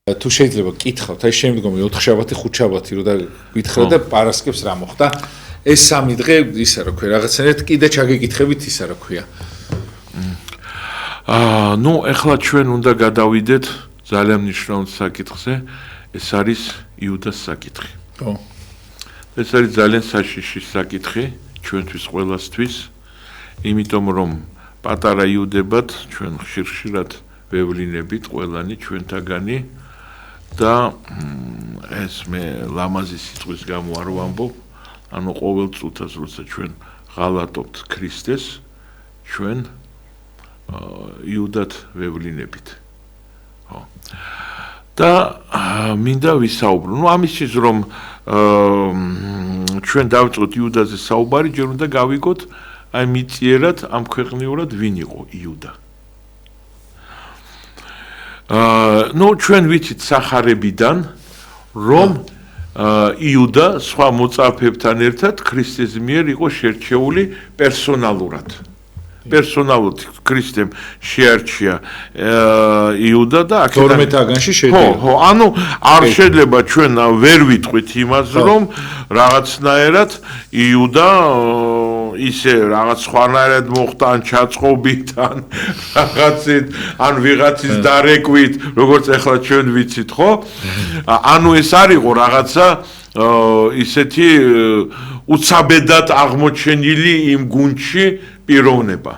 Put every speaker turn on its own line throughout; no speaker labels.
თუ შეიძლება გკითხავთ, აი შემდგომი 4 შაბათი, 5 შაბათი რო და გითხრა და პარასკევს რა მოხდა. ეს 3 დღე ისა რა ქვია, რაღაცნაირად კიდე ჩაგეკითხებით ისა რა ქვია.
ნუ ეხლა ჩვენ უნდა გადავიდეთ ძალიან მნიშვნელოვან საკითხზე, ეს არის იუდას საკითხი.
ხო.
ეს არის ძალიან საშიში საკითხი ჩვენთვის ყველასთვის, იმიტომ რომ პატარა იუდებად ჩვენ ხშირ-ხშირად ვევლინებით ყველანი ჩვენთაგანი და ეს მე ლამაზი სიტყვის გამო არ ვამბობ, ანუ ყოველ წუთას როცა ჩვენ ღალატობთ ქრისტეს, ჩვენ იუდად ვევლინებით. ხო. და მინდა ვისაუბრო. ნუ ამისთვის რომ ჩვენ დავიწყოთ იუდაზე საუბარი, ჯერ უნდა გავიგოთ აი მიწიერად ამ ქვეყნიურად ვინ იყო იუდა. ნუ ჩვენ ვიცით სახარებიდან რომ იუდა სხვა მოწაფეებთან ერთად ქრისტეს მიერ იყო შერჩეული პერსონალურად. პერსონალურად ქრისტემ შეარჩია იუდა და აქედან
12-აგანში შედიოდა.
ხო, ანუ არ შეიძლება ჩვენ ვერ ვიტყვით იმას, რომ რაღაცნაირად იუდა ისე რაღაც სხვანაირად მოხდა ან ჩაწყობით ან რაღაცით ან ვიღაცის დარეკვით, როგორც ახლა ჩვენ ვიცით, ხო? ანუ ეს არ იყო რაღაცა ისეთი უცაბედად აღმოჩენილი იმ გუნდში პიროვნება.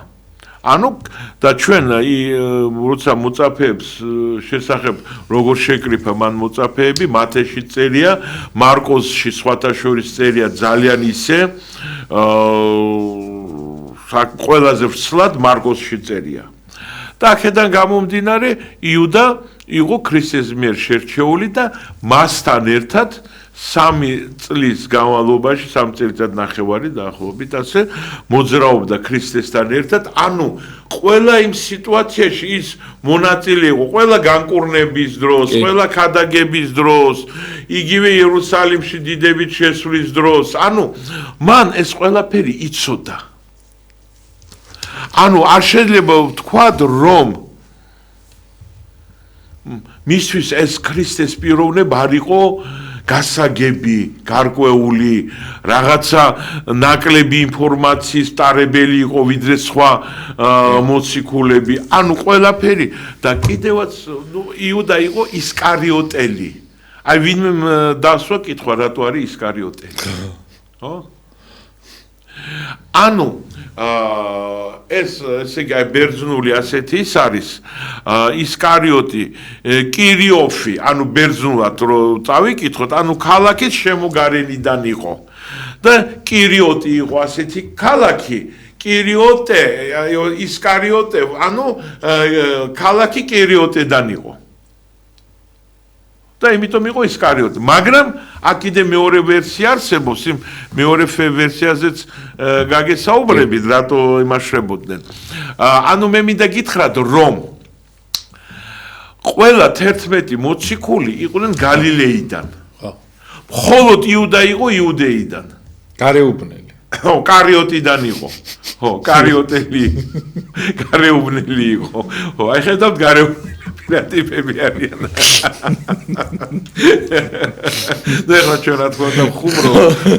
ანუ და ჩვენ როცა მოწაფეებს შესახებ როგორ შეკრიფა მან მოწაფეები, მათეში წერია, მარკოსში სხვათა შორის წერია ძალიან ისე ყველაზე ვრცლად მარკოსში წერია. და აქედან გამომდინარე იუდა იყო ქრისტეს მიერ შერჩეული და მასთან ერთად 3 წლის განმავლობაში 3 წელიწად ნახევარი დაახლოებით ასე მოძრაობდა ქრისტესთან ერთად, ანუ ყველა იმ სიტუაციაში ის მონაწილე იყო, ყველა განკურნების დროს, ყველა ქადაგების დროს, იგივე იერუსალიმში დიდებით შესვლის დროს, ანუ მან ეს ყველაფერი იცოდა. ანუ არ შეიძლება ვთქვათ, რომ მისთვის ეს ქრისტეს პიროვნება არ იყო გასაგები, გარკვეული, რაღაცა ნაკლები ინფორმაციის ტარებელი იყო ვიდრე სხვა მოციქულები. ანუ ყველაფერი და კიდევაც იუდა იყო ისკარიოტელი. აი ვინმე დასვა კითხვა რატო არის ისკარიოტელი. ხო? ანუ ესე იგი ბერძნული ასეთი ის არის ისკარიოტი კირიოფი, ანუ ბერძნულად რო წავიკითხოთ, ანუ ქალაქის შემოგარენიდან იყო. და კირიოტი იყო ასეთი ქალაქი, კირიოტე, ისკარიოტე, ანუ ქალაქი კირიოტედან იყო. და იმიტომ იყო ისკარიოტი. მაგრამ აქ კიდე მეორე ვერსია არსებობს, იმ მეორე ვერსიაზეც გაგესაუბრებით, რატო იმაშრებოდნენ. ანუ მე მინდა გითხრათ, რომ ყველა 11 მოციქული იყვნენ გალილეიდან. მხოლოდ იუდა იყო იუდეიდან.
გარეუბნელი.
ხო, კარიოტიდან იყო. ხო, კარიოტელი. გარეუბნელი იყო. ხო, აი ხედავთ გარეუბნელი ტიპები არიან. და ჩვენ რა თქმა უნდა ხუმრო,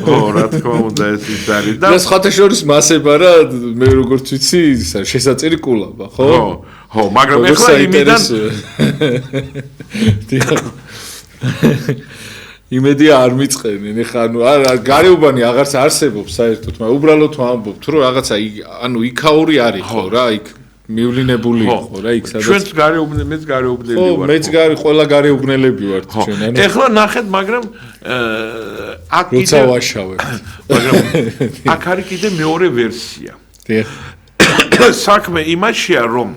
ხო, რა თქმა უნდა ეს ის არის და
სხვათა შორის მასება რა, მე როგორც ვიცი, შესაწერი კულაბა, ხო?
ხო, მაგრამ ეხლა იმიდან
იმედი არ მიწყენენ, ეხლა ანუ გარეუბანი აღარც არსებობს საერთოდ, მაგრამ უბრალოდ ვამბობთ, რომ რაღაცა ანუ იქაური არის ხო რა, იქ მივლინებული იყო რა, იქ სადაც
ჩვენც მეც გარეუბნელი ვარ.
ხო, მეც ყველა გარეუბნელები ვართ ჩვენ. ანუ
ეხლა ნახეთ, მაგრამ აქ
როცა ვაშავებთ.
მაგრამ აქ არის კიდე მეორე ვერსია. საქმე იმაშია, რომ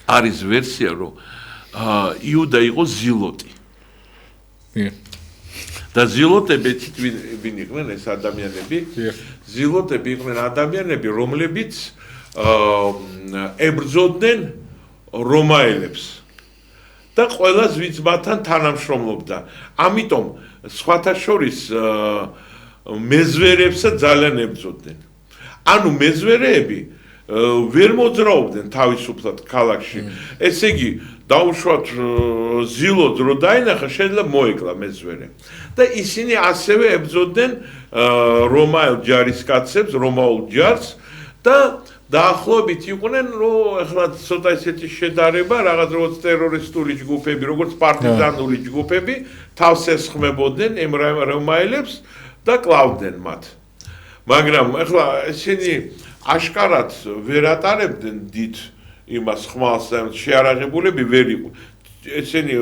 არის ვერსია, რომ იუდა იყო ზილოტი. და ზილოტები ვინ იყვნენ ეს ადამიანები? ზილოტები იყვნენ ადამიანები, რომლებიც ებრძოდნენ რომაელებს და ყველას ვინც მათთან თანამშრომლობდა. ამიტომ სხვათა შორის მეზვერებსაც ძალიან ებრძოდნენ. ანუ მეზვერეები ვერ მოძრაობდნენ თავისუფლად ქალაქში. ესე იგი დაუშვათ ზილოდ რო დაინახა შეიძლება მოეკლა მეძვერე და ისინი ასევე ებრძოდნენ რომაელ ჯარისკაცებს რომაულ ჯარს და დაახლოებით იყვნენ რომ ახლა ცოტა ისეთი შედარება რაღაც როგორც ტერორისტული ჯგუფები როგორც პარტიზანული ჯგუფები თავს ესხმებოდნენ იმ რომაელებს და კლავდნენ მათ მაგრამ ახლა ისინი აშკარად ვერ ატარებდნენ დიდ იმას ხმალს შეარაღებულები ვერ იყო ესენი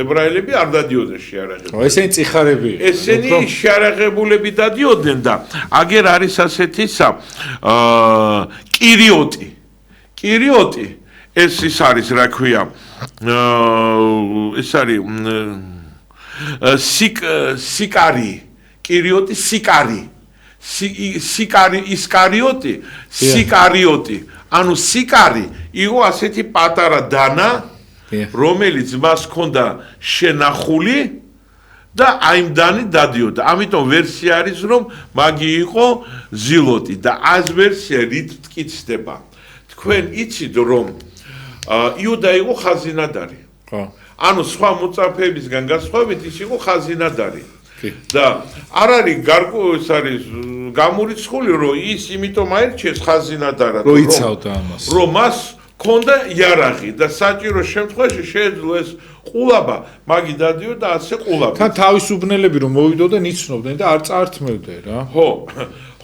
ებრაელები არ დადიოდნენ შეარაღებულები
ესენი წიხარები
ესენი შეარაღებულები დადიოდნენ და აგერ არის ასეთისა კირიოტი ეს ის არის რა ქვია ეს არის სიკარი კირიოტი სიკარი ისკარიოტი ანუ სიკარი იყო ასეთი პატარა დანა რომელიც მას ჰქონდა შენახული და აიმ დანი დადიოდა. ამიტომ ვერსია არის რომ მაგი იყო ზილოტი და ეს ვერსია რით მტკიცდება. თქვენ იცით რომ იუდა იყო ხაზინადარი.
ხო.
ანუ სხვა მოწაფეებისგან განსხვავებით ის იყო ხაზინადარი. და არ არის გარკვეულს არის გამურიცხული რომ ის იმიტომ აირჩიეს ხაზინადარად
რომ იცავდა ამას.
რომ მას ქონდა იარაღი და საჭირო შემთხვევაში შეეძლო ეს ყულაბა მაგი დადიოდა ასე ყულაბა.
თან თავისუფლები რომ მოვიდოდნენ იცნობდნენ და არ წართმევდნენ რა.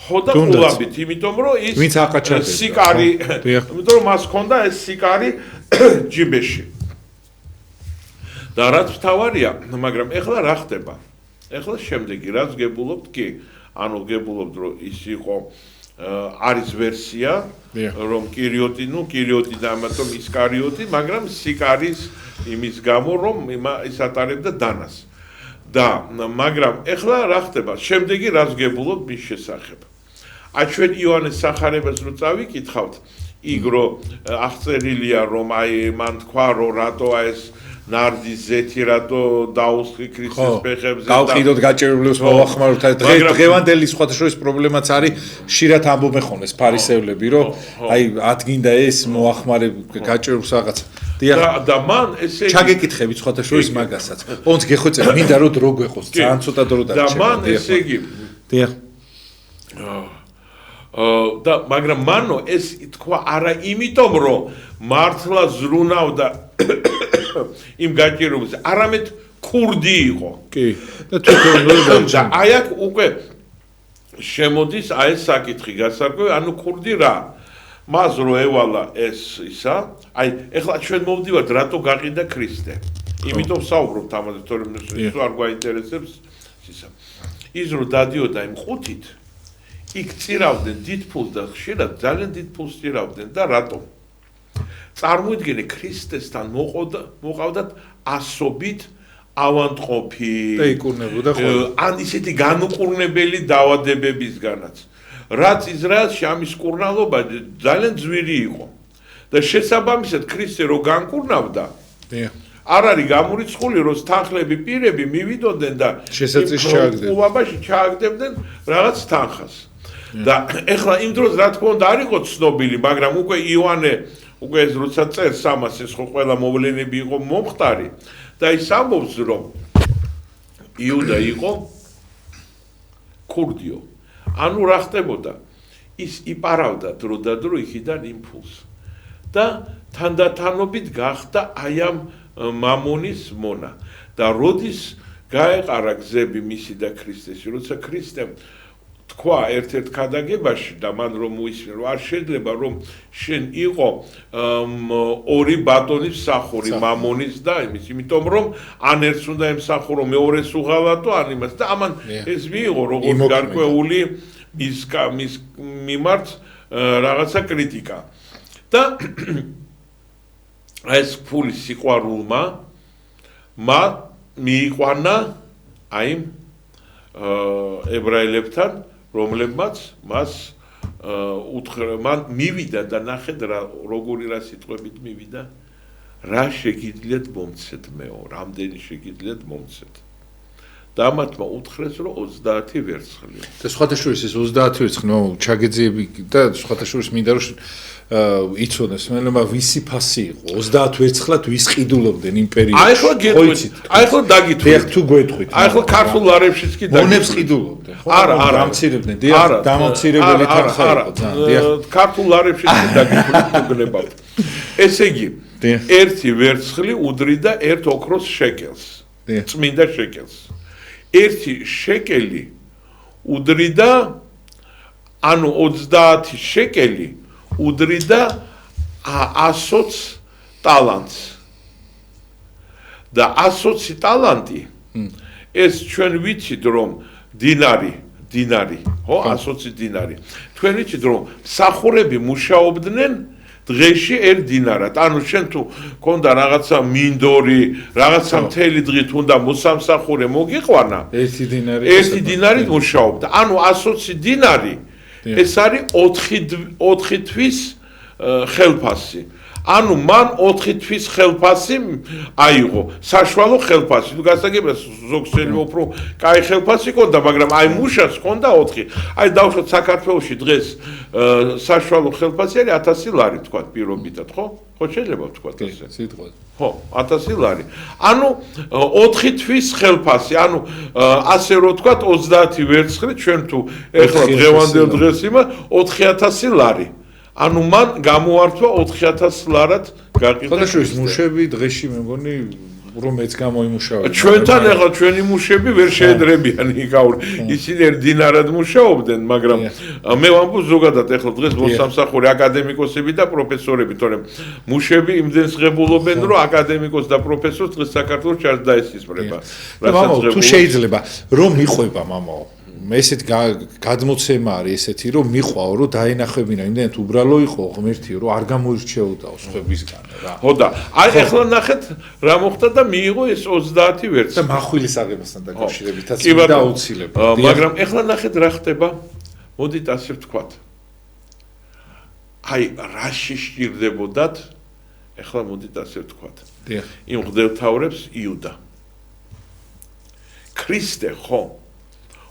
ხო და ყულაბით, იმიტომ რომ ის
ვინც აყაჩადა
სიკარი, იმიტომ რომ მას ქონდა ეს სიკარი ჯიბეში. და რაც თავარია, მაგრამ ეხლა რა ხდება? ეხლა შემდეგი რაც გებულობთ კი, ანუ გებულობთ რომ ის იყო არის ვერსია რომ კირიოტი და ამიტომ ისკარიოტი, მაგრამ სიკარის იმის გამო რომ ის ატარებდა დანას. და მაგრამ ეხლა რა ხდება? შემდეგი რაც გებულობთ მის შესახებ. ჩვენ იოანეს სახარებას რო წავიკითხავთ, იქ რო აღწერილია რომ აი მან თქვა რომ რატო ეს ნარდის ზეთი რატო დაუსხი ქრისტეს ფეხებზე და
გავყიდოთ გაჭირებულებს მოვახმაროთ დღევანდელი სხვადასხვა პრობლემაც არის ხშირად ამბობენ ხოლმე ფარისევლები რომ აი ადგინდა ეს მოახმარებ გაჭირებულს რაღაცა
და მან ესე
ჩაგეკითხებით სხვადასხვა მაგასაც ოღონდ გეხვეწებ მინდა რომ დრო გვეყოს ძალიან ცოტა დრო
და მან ესე იგი და მაგრამ მანო ეს თქვა არა იმიტომ რომ მართლა ზრუნავდა იმ გაჭირებულს არამედ ქურდი იყო
კი და თვითონ
და აი აქ უკვე შემოდის აი ეს საკითხი გასარკვევი ანუ ქურდი რა მას რო ევალა ეს ისა აი ეხლა ჩვენ მოვდივართ რატო გაყიდა ქრისტე იმიტომ საუბრობთ ამაზე თორემ ის არ გვაინტერესებს ისა ის რო დადიოდა იმ ყუთით იქ წირავდნენ დიდ ფულს და ხშირად ძალიან დიდ ფულს წირავდნენ და რატომ წარმოიდგინე ქრისტესთან მოყავდათ ასობით ავადმყოფი
და იკურნებოდა ხოლმე
ან ისეთი განუყურნებელი დაავადებებისგანაც რაც ისრაელში ამის კურნალობა ძალიან ძვირი იყო და შესაბამისად ქრისტე რო განკურნავდა არ არის გამურიცხული რომ თანხლები პირები მივიდოდნენ და
შესაძლოა ჩააგდებდნენ
ყუბაში ჩააგდებდნენ რაღაც თანხას და ეხლა იმ დროს რა თქმა უნდა არ იყო ცნობილი მაგრამ უკვე იოანე უკვე ეს როცა წერს ამას ეს ხო ყველა მოვლენები იყო მომხდარი და ის ამბობს რომ იუდა იყო ქურდიო ანუ რა ხდებოდა ის იპარავდა დრო და დრო იქიდან იმ ფულს და თანდათანობით გახდა აი ამ მამონის მონა და როდის გაეყარა გზები მისი და ქრისტესი როცა ქრისტემ თქვა ერთ-ერთ ქადაგებაში და მან რომ მოისმინა რომ არ შეიძლება რომ შენ იყო ორი ბატონის მსახური მამონის და იმის იმიტომ რომ ან ერთს უნდა ემსახურო მეორეს უღალატო ან იმას და ამან ეს მიიღო როგორც გარკვეული მის მიმართ რაღაცა კრიტიკა და ეს ფული სიყვარულმა მიიყვანა აი ებრაელებთან რომლებმაც მას მან მივიდა და ნახეთ როგორი რა სიტყვებით მივიდა რა შეგიძლიათ მომცეთ მეო რამდენი შეგიძლიათ მომცეთ და ამათმა უთხრეს რომ 30 ვერცხლი.
და სხვათა შორის ეს 30 ვერცხლი, ჩაგეძიები და სხვათა შორის მინდა რომ იცოდეს, მელება ვისი ფასი იყო 30 ვერცხლად ვის ყიდულობდნენ იმ პერიოდში.
აი ხო გეტყვით. აი ხო დაგიტყვით.
დიახ თუ გვეტყვით.
აი ხო ქართულ არებშიც კი
დაგიტყვით. მონებს ყიდულობდნენ, ხო?
არა,
დამცირებდნენ. დიახ, დამამცირებელი თანხა იყო ძალიან. დიახ,
ქართულ არებშიც კი დაგიტყვით უგნებავთ. ესე იგი, ერთი ვერცხლი უდრიდა ერთ ოქროს შეკელს. წმინდა შეკელს. ერთი შეკელი უდრიდა ანუ 30 შეკელი უდრიდა 120 ტალანტს და 120 ტალანტი ეს ჩვენ ვიცით რომ დინარი ხო 120 დინარი თქვენ ვიცით რომ მსახურები მუშაობდნენ დღეში ერთ დინარად ანუ შენ თუ კონდა რაღაცა მინდორი რაღაცა მთელი დღით უნდა მოსამსახურე მოგიყვანა ერთი დინარით მუშაობდა ანუ 120 დინარი ეს არის 4 თვის ხელფასი. ანუ მან 4 თვის ხელფასი აიღო. საშუალო ხელფასი. თუ გასაგებია ზოგსელი უფრო კაი ხელფასი ქონდა, მაგრამ აი მუშას ქონდა 4. აი დავუშვათ საქართველოში დღეს საშუალო ხელფასი არის 1000 ლარი თქვა პირობითად, ხო? ხო შეიძლება ვთქვა ესე.
სიტყვაზე.
ხო, 1000 ლარი. ანუ 4 თვის ხელფასი, ანუ ასე რომ ვთქვა 30 ვერცხლი ჩვენ თუ ეხლა დღევანდელ დღეს იმა 4000 ლარი. ანუ მან გამოართვა 4000 ლარად გაყიდა.
ხოდა შორის მუშები დღეში მე მგონი რომ მეც გამოიმუშავებენ.
ჩვენთან ახლა ჩვენი მუშები ვერ შეედრებიან იგავრი. ისინი ერთ დინარად მუშაობდნენ, მაგრამ მე ვამბობ ზოგადად ახლა დღეს მოსამსახურე აკადემიკოსები და პროფესორები, თორემ მუშები იმდენს ღებულობენ, რომ აკადემიკოს და პროფესორს დღეს საქართველოს არ დაესისმრება.
მამაო, თუ შეიძლება რომ მიყვება მამაო ესეთ გადმოცემა არის ესეთი რომ მიყვაო რომ დაენახებინა იმდენად უბრალო იყო ღმერთიო რომ არ გამოირჩეოდაო სხვებისგან რა.
ხო და აი ახლა ნახეთ რა მოხდა და მიიღო ეს 30 ვერცხლი.
და מחვილის აღებასთან დაკავშირებითაც დაუცილებლად.
მაგრამ ახლა ნახეთ რა ხდება. მოდით ასე ვთქვათ. აი რაში სჭირდებოდათ ახლა მოდით ასე ვთქვათ. იმ ღმერთთაურებს იუდა. ქრისტე ხო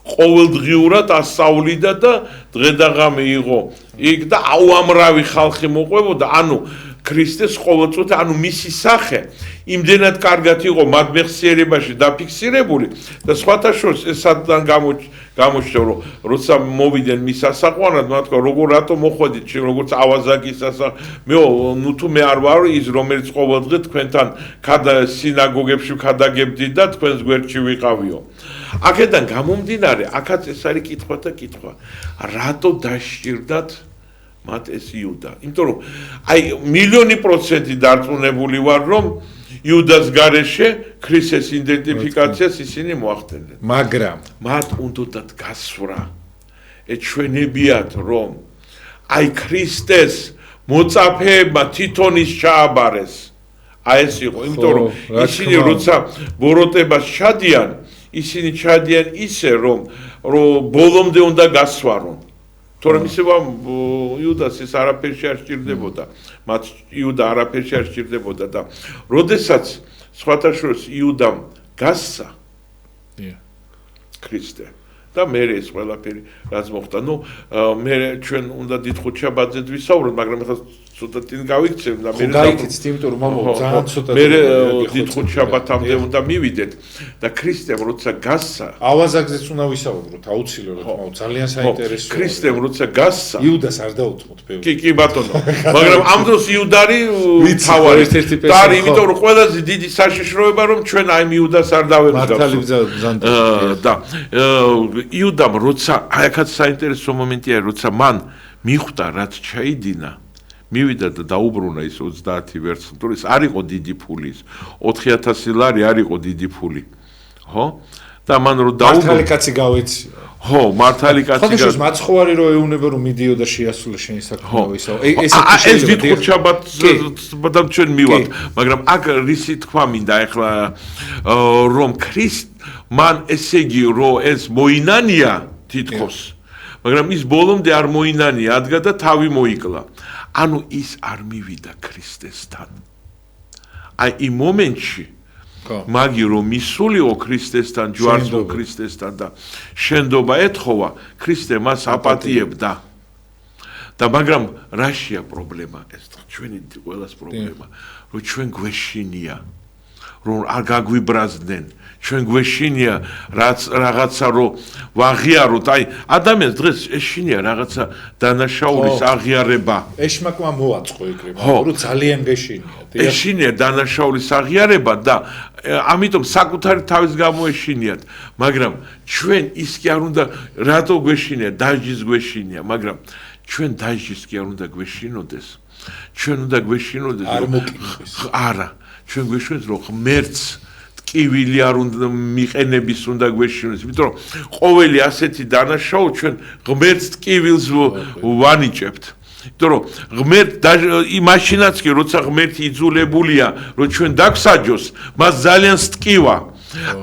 ყოველდღიურად ასწავლიდა და დღე და ღამე იყო იქ და აუამრავი ხალხი მოყვებოდა ანუ ქრისტეს ყოველწუთა ანუ მისი სახე იმდენად კარგად იყო მათ მეხსიერებაში დაფიქსირებული და სხვათა შორის ეს სადან გამოჩნდა რომ როცა მოვიდნენ მის ასაყვანად მათ თქვა როგორ რატო მოხვედით შენ როგორც ავაზაკის მეო ნუ თუ მე არ ვარ ის რომელიც ყოველდღე თქვენთან სინაგოგებში ქადაგებდი და თქვენს გვერდში ვიყავიო აქედან გამომდინარე აქაც ეს არის კითხვა და კითხვა რატო დასჭირდათ მათ ეს იუდა იმიტომ რომ აი 1,000,000% დარწმუნებული ვარ რომ იუდას გარეშე ქრისტეს იდენტიფიკაციას ისინი მოახდენდნენ
მაგრამ
მათ უნდათ გასვრა ეჩვენებიათ რომ აი ქრისტეს მოწაფეებმა თვითონის ჩააბარეს აი ეს იყო იმიტომ რომ ისინი როცა ბოროტებას ჩადიან ისინი ჩადიან ისე რომ ბოლომდე უნდა გასვარონ თორემ ისევა იუდას ეს არაფერში არ სჭირდებოდა მათ იუდა არაფერში არ სჭირდებოდა და როდესაც სხვათა შორის იუდამ გასცა ქრისტე და მე ეს ყველაფერი რაც მოხდა ნუ მე ჩვენ უნდა დიდხუთ შაბათზე ვისაუბროთ მაგრამ ახლა ცოტა წინ გავიქცევ და მე
გაიქცეთ იმიტომ რომ მამო ძალიან ცოტა
მე დიდხუთ შაბათამდე უნდა მივიდეთ და ქრისტემ როცა გასცა
ავაზაკზეც უნდა ვისაუბროთ აუცილებლად მამო ძალიან საინტერესოა
ქრისტემ როცა გასცა
იუდას არ დაუთმოთ ბევრი
კი ბატონო მაგრამ ამ დროს იუდარი თავარი
ერთ-ერთი
და იმიტომ რომ ყველაზე დიდი საშიშროება რომ ჩვენ აი იუდას არ დავემსგავსოთ და იუდამ როცა აი აქაც საინტერესო მომენტია როცა მან მიხვდა რაც ჩაიდინა მივიდა და დაუბრუნა ის 30 ვერცხლი თუ ის არ იყო დიდი ფული 4000 ლარი არ იყო დიდი ფული ხო და მან რო დაუბრუნა
მართალი კაცი გავეცია
ხო მართალი კაცი
ხო მაცხოვარი რო ეუნება რომ მიდიოდა შეასრულა შენი საქმე ისო
ეს დიდხუთ შაბათს ჩვენ მივად მაგრამ აქ რისი თქვა მინდა ახლა რომ მან ესე იგი რომ ეს მოინანია თითქოს მაგრამ ის ბოლომდე არ მოინანია ადგა და თავი მოიკლა ანუ ის არ მივიდა ქრისტესთან აი იმ მომენტში მაგი რომ მისულიყო ქრისტესთან, ჯვარცმულ ქრისტესთან და შენდობა ეთხოვა, ქრისტე მას აპატიებდა. და მაგრამ რაშია პრობლემა? ეს ჩვენი ყველას პრობლემა, რომ ჩვენ გვეშინია, რომ არ გაგვიბრაზდნენ. ჩვენ გვეშინია რაღაცა რომ ვაღიაროთ, აი ადამიანს დღეს ეშინია რაღაცა დანაშაულის აღიარება.
ეშმაკმა მოაწყო იქნება, რომ ძალიან გეშინია.
ეშინია დანაშაულის აღიარება და ამიტომ საკუთარი თავის გამო ეშინიათ, მაგრამ ჩვენ ის კი არ უნდა რატო გვეშინია, დაჟის გვეშინია, მაგრამ ჩვენ დაჟის კი არ უნდა გვეშინოდეს. ჩვენ უნდა გვეშინოდეს
არ მოკინოს.
არა, ჩვენ გვეშინოს რომ ღმერთს ტკივილი არ უნდა მიყენების უნდა გვეშინოს, იმიტომ რომ ყოველი ასეთი დანაშაული ჩვენ ღმერთს ტკივილს ვანიჭებთ. იმიტომ რომ ღმერთ იმაშინაც კი როცა ღმერთი იძულებულია რომ ჩვენ დაგვსაჯოს, მას ძალიან სტკივა.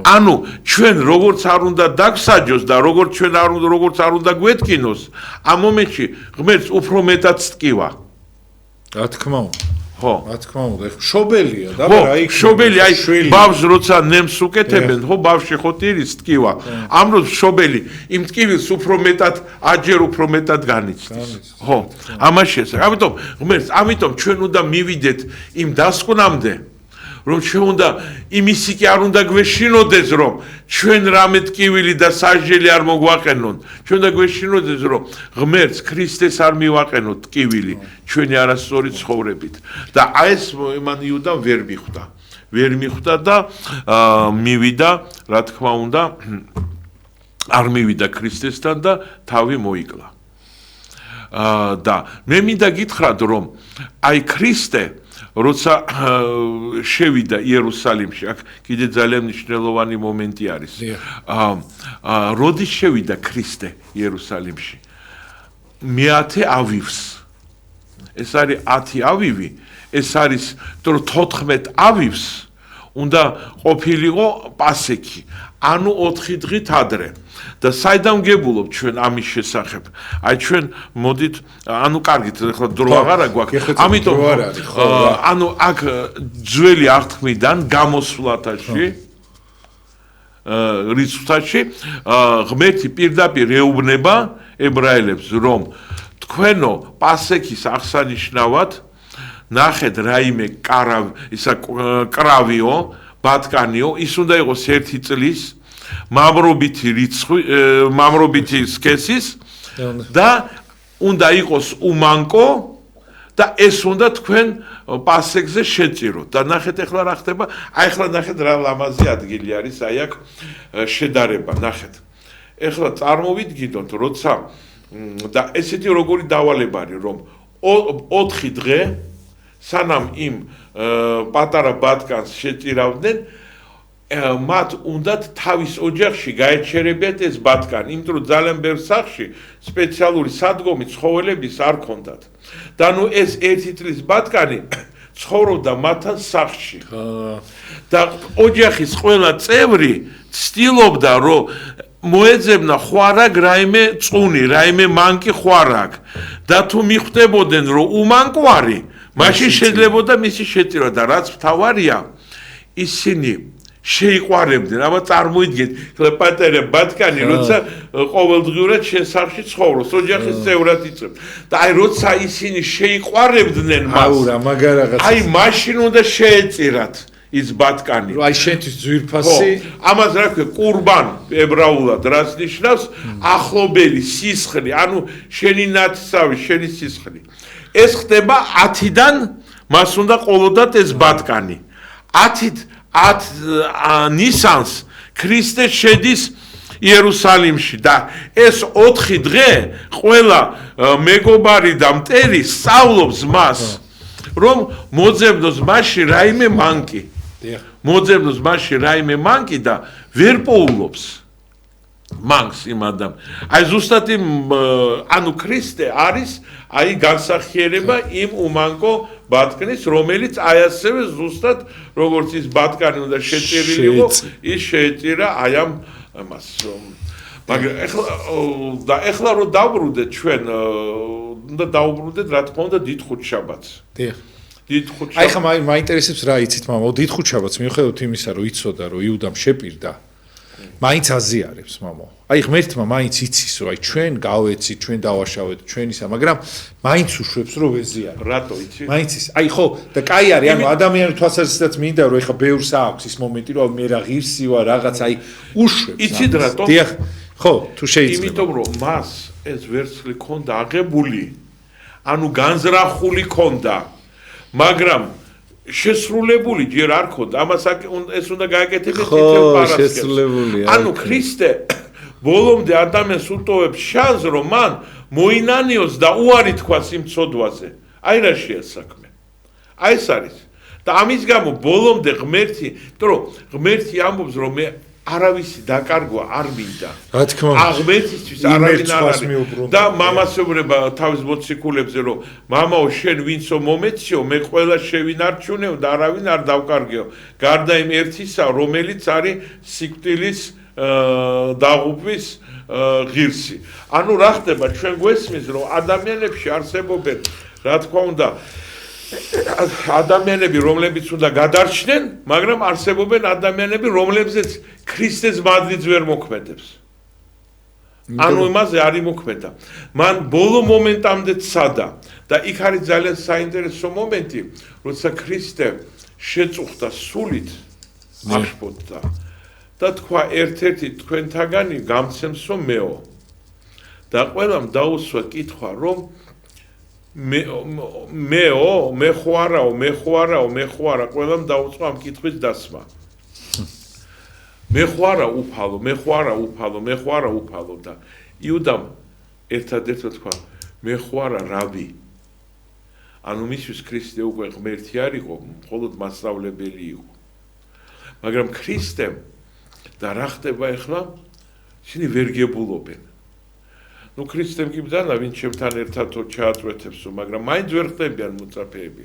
ანუ ჩვენ როგორც არ უნდა დაგვსაჯოს და როგორც არ უნდა გვეთკინოს, ამ მომენტში ღმერთს უფრო მეტად სტკივა.
რა თქმა უნდა.
ხო,
რა თქმა უნდა, შობელია და
რა იქ შობელი, აი ბავშვს როცა ნემს უკეთებენ, ხო, ბავშვი ხო ტირის ტკივა. ამ დროს შობელი იმ ტკივილს უფრო მეტად აჯერ უფრო მეტად განიცდის. ხო, ამაში ეს. ამიტომ ჩვენ უნდა მივიდეთ იმ დასკვნამდე, რომ ჩვენ უნდა იმისი კი არ უნდა გვეშინოდეს, რომ ჩვენ რამე ტკივილი და სასჯელი არ მოგვაყენონ. ჩვენ უნდა გვეშინოდეს, რომ ღმერთს ქრისტეს არ მივაყენოთ ტკივილი ჩვენი არასწორი ცხოვრებით. და აი ეს მან იუდამ ვერ მიხვდა და მივიდა, რა თქმა უნდა, არ მივიდა ქრისტესთან და თავი მოიკლა. და მე მინდა გითხრათ, რომ აი ქრისტე როცა შევიდა იერუსალიმში, აქ კიდე ძალიან მნიშვნელოვანი მომენტი არის. როდის შევიდა ქრისტე იერუსალიმში? მე-10 ავივს. ეს არის 10 ავივი, ეს არის 14 ავივს უნდა ყოფილიყო პასექი, ანუ 4 დღით ადრე. და საიდან გებულობ ჩვენ ამის შესახებ? აი ჩვენ მოდით, ანუ კარგით, ახლა დრო აღარა გვაქვს. ამიტომ ანუ აქ ძველი აღთქმიდან გამოსვლათაში რიცხვთაში ღმერთი პირდაპირ ეუბნება ებრაელებს, რომ თქვენო პასექის აღსანიშნავად ნახეთ რაიმე კრავიო, ბატკანიო, ის უნდა იყოს 1 წლის მამრობითი სქესის და უნდა იყოს უმანკო და ეს უნდა თქვენ პასექზე შეწიროთ. და ნახეთ ახლა რა ხდება? აი ახლა ნახეთ რა ლამაზი ადგილი არის, აი აქ შედარება, ნახეთ. ახლა წარმოვიდგინოთ, როცა და ესეთი როგორი დავალება არის, რომ 4 დღე სანამ იმ პატარა ბატკანს შეწირავდნენ, მათ უნდათ თავის ოჯახში გაეჩერებიათ ეს ბატკანი, იმიტომ რომ ძალიან ბევრ სახლში სპეციალური სადგომი ცხოველების არ ქონდათ. და ნუ ეს 1 წლის ბატკანი ცხოვრობდა მათთან სახლში. და ოჯახის ყველა წევრი ცდილობდა, რომ მოეძებნა ხვარაგ რაიმე წუნი, რაიმე მანკი ხვარაგ. და თუ მიხვდებოდნენ, რომ უმანკო არის, მაშინ შეიძლებოდა მისი შეწირვა და რაც მთავარია, ისინი შეიყვარებდნენ. აბა წარმოიდგინეთ, პატარა ბატკანი, როცა ყოველდღიურად შესახში ცხოვრობს, ოჯახის წევრად იწევს. და აი როცა ისინი შეიყვარებდნენ მას, აი მაშინ უნდა შეეწირათ ის ბატკანი.
აი შენთვის ძვირფასი,
ამას რა ქვია, ყურბან ებრაულად რაც ნიშნავს, ახლობელი სისხლი, ანუ შენი ნათესავი, შენი სისხლი. ეს ხდება 10-დან, მას უნდა ყოლოდათ ეს ბატკანი. 10 ნისანს ქრისტე შედის იერუსალიმში და ეს 4 დღე ყველა მეგობარი და მტერი სწავლობს მას, რომ მოძებნოს მასში რაიმე მანკი. მოძებნოს მასში რაიმე მანკი და ვერ პოულობს მანკს იმ ადამ. აი ზუსტად იმ ანუ ქრისტე არის აი განსახიერება იმ უმანკო ბატკნის, რომელიც აი ასევე ზუსტად როგორც ის ბატკანი უნდა შეწირილიყო, ის შეეწირა აი ამას. მაგრამ ეხლა რომ დავბრუნდეთ ჩვენ, უნდა დავბრუნდეთ რა თქმა უნდა დიდ ხუთშაბათს. დიდხუჩაბა.
აი ხა მაინტერესებს რა იცით მამა, დიდხუჩაბაც მიუხედავად იმისა, რომ იცოდა, რომ იუდამ შეპირდა, მაინც აზიარებს მამა. აი ღმერთმა მაინც იცის, რომ აი ჩვენ გავეცით, ჩვენ დავაშავეთ, ჩვენ ისა, მაგრამ მაინც უშვებს, რომ ვეზიარო.
რატო იცი?
მაინც ის. აი ხო, და კაი არის, ანუ ადამიანის თვალსაზრისითაც მინდა, რომ ეხა ბევრს აქვს ის მომენტი, რომ მე რა ღირსი ვარ, რაღაც აი უშვებს.
იცით რატო?
დიახ, ხო, თუ შეიძლება.
იმიტომ რომ მას ეს ვერცხლი ქონდა აღებული, ანუ განზრახული ქონდა, მაგრამ შესრულებული ჯერ არ ქონდა. ამას ეს უნდა გააკეთებდეს თითოეულ პარასკევს.
შესრულებული.
ანუ ქრისტე ბოლომდე ადამიანს უტოვებს შანსს, რომ მან მოინანიოს და უარი თქვას იმ ცოდვაზე. აი რა შეა საქმე. აი ეს არის. და ამის გამო ბოლომდე ღმერთი, იმიტომ რომ ღმერთი ამბობს, რომ მე არავისი დაკარგვა არ მინდა.
რა თქმა უნდა.
აღმერთისთვის არავინ არ არის. და მამასებრება თავის მოციქულებზე, რომ მამაო შენ ვინცო მომეციო, მე ყველა შევინარჩუნეო და არავინ არ დავკარგეო. გარდა იმ ერთისა, რომელიც არის სიკვდილის დაღუპვის ღირსი. ანუ რა ხდება, ჩვენ გვესმის, რომ ადამიანებში არსებობენ, რა თქმა უნდა, ადამიანები, რომლებიც უნდა გადარჩნენ, მაგრამ არსებობენ ადამიანები, რომლებზეც ქრისტეს მადლიც ვერ მოქმედებს. ანუ იმაზე არ იმოქმედა. მან ბოლო მომენტამდე ცადა და იქ არის ძალიან საინტერესო მომენტი, როცა ქრისტე შეწუხდა სულით აღშფოთდა და თქვა ერთ-ერთი თქვენთაგანი გამცემსო მეო. და ყველამ დაუსვა კითხვა, რომ მეო, მე ხوارაო, ყველამ დაუწყო ამ კითხვის დასმა. მე ხوارა და იუდამ ერთადერთად თქვა, მე ხوارა რავი. ანუ მისთვის ქრისტე უკვე ღმერთი არ იყო, მხოლოდ მასწავლებელი იყო. მაგრამ ქრისტემ და რა ხდება ახლა? ისინი ვერ გებულობენ. ნუ ქრისტემ კი ბრძანა, ვინ ჩემთან ერთად ჩააწვეთებსო, მაგრამ მაინც ვერ ხდებიან მოწაფეები.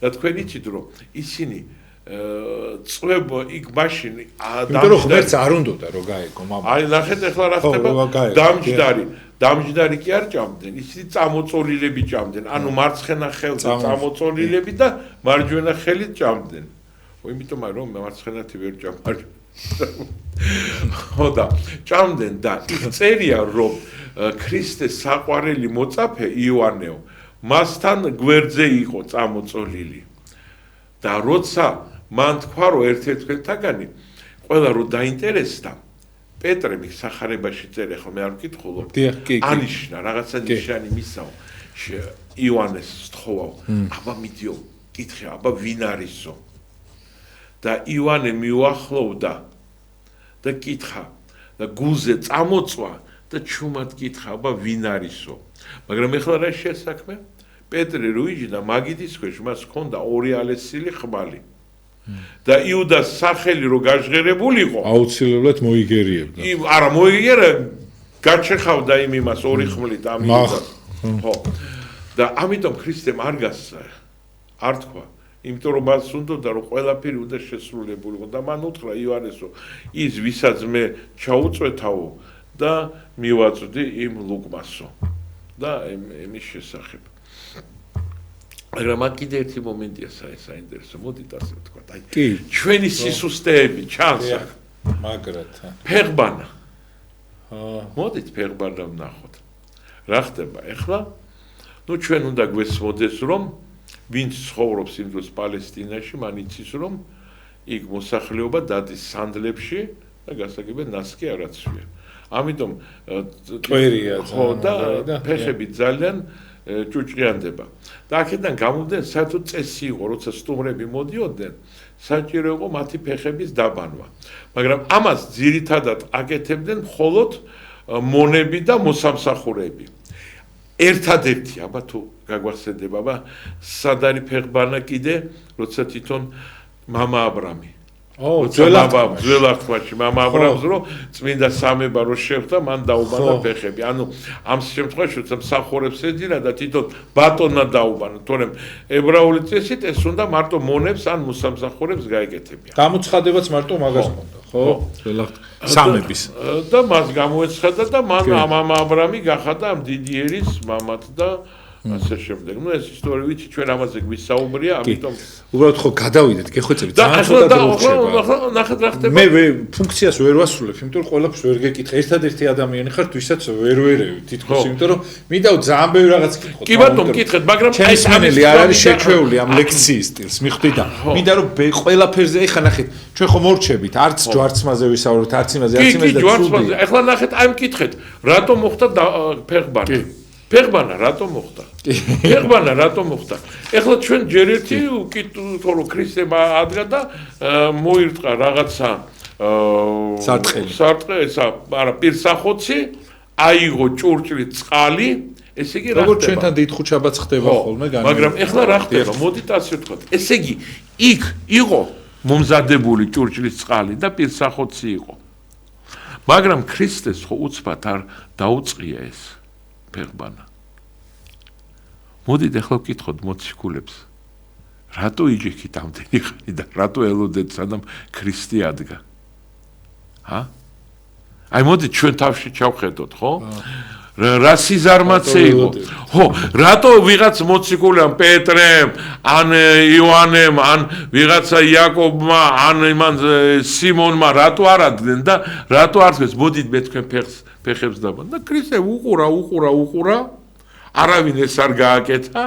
და თქვენ იცით, რომ ისინი წვება იქ მაშინ
იმიტომ რომ ღმერთს არ უნდოდა რომ გაეგო მამა.
აი ნახეთ ახლა რა ხდება? დამჯდარი კი არ ჭამდნენ, ისინი წამოწოლილები ჭამდნენ. ანუ მარცხენა ხელზე წამოწოლილები და მარჯვენა ხელით ჭამდნენ. იმიტომ რომ მარცხენათი ვერ ჭამარ. ხო და ჭამდნენ და იქ წერია რომ ქრისტეს საყვარელი მოწაფე იოანეო მასთან გვერდზე იყო წამოწოლილი. და როცა მან თქვა რომ ერთ-ერთთაგანი ყველა რო დაინტერესდა პეტრე მის სახარებაში წერე ხო მე არ ვკითხულობ ანიშნა რაღაცა ნიშანი მისაო იოანეს სთხოვაო აბა მიდიო კითხე აბა ვინ არისო და იოანე მიუახლოვდა და კითხა და გულზე წამოწვა და ჩუმად კითხა აბა ვინ არისო მაგრამ ეხლა რა შესაქმე პეტრე რუიჯდა მაგიდის ქვეშ მას ჰქონდა ორი ალესილი ხმალი და იუდას სახელი რო გაჟღერებულიყო
აუცილებლად მოიგერიებდა
არა მოიგერა გაჩეხავდა იმ იმას ორი ხმლით ამ იუდას ხო და ამიტომ ქრისტემ არ გასცა არ თქვა იმიტომ რომ მას უნდოდა რომ ყველაფერი უნდა შესრულებულიყო და მან უთხრა იოანესო ის ვისაც მე ჩაუწვეთაო და მივაწვდი იმ ლუკმასო და იმის შესახებ მაგრამ აქ კიდე ერთი მომენტია საინტერესო მოდით ასე ვთქვა აი ჩვენი სისუსტეები ჩანს აქ
მაგრად
ფեղბანა მოდით ფեղბანა ვნახოთ რა ხდება ეხლა ნუ ჩვენ უნდა გვესმოდეს რომ ვინც ცხოვრობს იმ დროს პალესტინაში მან იცის რომ იქ მოსახლეობა დადის სანდლებში და გასაგებია ნასკი არაცვია ამიტომ
ტვერია
ხო და ფეხები ძალიან ჭუჭყიანდება და აქედან გამომდინარე საერთოდ წესი იყო როცა სტუმრები მოდიოდნენ საჭირო იყო მათი ფეხების დაბანვა მაგრამ ამას ძირითადად აკეთებდნენ მხოლოდ მონები და მოსამსახურეები ერთადერთი აბა თუ გაგვახსენდება აბა სად არის ფეხბანა კიდე როცა თვითონ მამა აბრამი ძველახმაში მამა აბრამს რომ წმინდა სამება რო შეხვდა მან დაუბანა ფეხები ანუ ამ შემთხვევაში როცა მსახურებს ეძინა და თვითონ ბატონმა დაუბანა თორემ ებრაული წესით ეს უნდა მარტო მონებს ან მოსამსახურებს გაეკეთებიან
გამოცხადებაც მარტო მაგას ჰქონდა ხო სამების
და მას გამოეცხადა და მან მამა აბრამი გახადა ამ დიდი ერის მამად და ასე შემდეგ. ნუ ეს ისტორია ვიცი ჩვენ ამაზე გვისაუბრია, ამიტომ
უბრალოდ ხო გადავიდეთ, გეხვეწებით.
და ახლა ნახეთ რა ხდება.
მე ფუნქციას ვერ ვასრულებ, იმიტომ რომ ყველაფერს ვერ გეკითხე. ერთადერთი ადამიანი ხარ, ვისაც ვერ ვერევი თითქოს, იმიტომ რომ მინდა ძალიან ბევრი რაღაც კითხოთ.
კი ბატონო, კითხეთ, მაგრამ
აი სამელი არ არის შეჩეული ამ ლექციის სტილს, მიხვდიდა. მინდა რომ ყველაფერზე ეხა ნახეთ, ჩვენ ხომ მორჩებით, არც ჯვარცმაზე ვისაუბრებთ, არც იმაზე, არც იმაზე და
ჯვარცმაზე. ახლა ნახეთ, აი მკითხეთ, რატომ მოხდა ფეხბანა? ფეხბანა რატომ მოხდა? ფეხბანა რატომ მოხდა? ეხლა ჩვენ ჯერ ერთი ვკითხოთ, რომ ქრისტემ ადგა და მოირტყა რაღაცა სარტყელისა, არა, პირსახოცი, აიღო ჭურჭლით წყალი, ესე იგი რა ხდება?
როგორ ჩვენთან დიდხუჩაბაც ხდება ხოლმე,
მაგრამ ეხლა რა ხდება? მოდით ასე ვთქვათ. ესე იგი, იქ იყო მომზადებული ჭურჭლის წყალი და პირსახოცი იყო. მაგრამ ქრისტეს ხო უცბად არ დაუწყია ეს ფეხბანა. მოდით ახლა ვკითხოთ მოციქულებს. რატო იჯექით ამდენი ხანი და რატო ელოდეთ სანამ ქრისტე ადგა? აი მოდით ჩვენ თავში ჩავხედოთ, ხო? რა სიზარმაცე იყო? ხო, რატო ვიღაც მოციქულემ, პეტრემ, ან იოანემ, ან ვიღაცა იაკობმა, ან იმან სიმონმა რატო არ ადგნენ და რატო არ დღეს მოდით მე თქვენ ფეხებს დაბან და ქრისტე უყურა, არავინ ეს არ გააკეთა.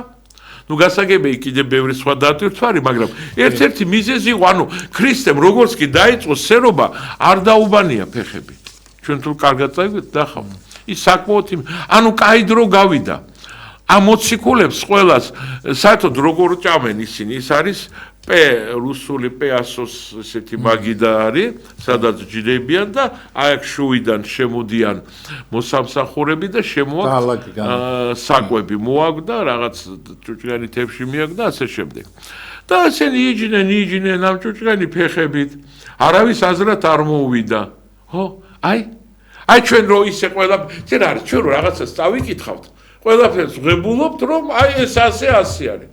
ნუ გასაგებია კიდე ბევრი სხვა დატვირთვარი, მაგრამ ერთ-ერთი მიზეზი იყო, ანუ ქრისტემ როგორც კი დაიწყო სერობა, არ დაუბანია ფეხები. ჩვენ თუ კარგად წავიდეთ და ხავ. ის საკმაოდ ანუ კაი დრო გავიდა. ამ მოციქულებს ყველას საერთოდ როგორ ჭამენ ისინი, ის არის რუსული პეასოს ესეთი მაგიდა არის, სადაც ჯდებიან და აი შუიდან შემოდიან მოსამსახურები და შემოაქვს საკვები მოაქვს და რაღაც ჭუჭგანი თებში მიაქვს და ასე შემდეგ. და ესენი იჯნენ ამ ჭუჭგანი ფეხებით, არავის აზრად არ მოუვიდა. ხო? აი ჩვენ რო ისე ყველა წინ არის ჩვენ რო რაღაცას წავიკითხავთ ყველაფერს ღებულობთ რომ აი ეს ასე არის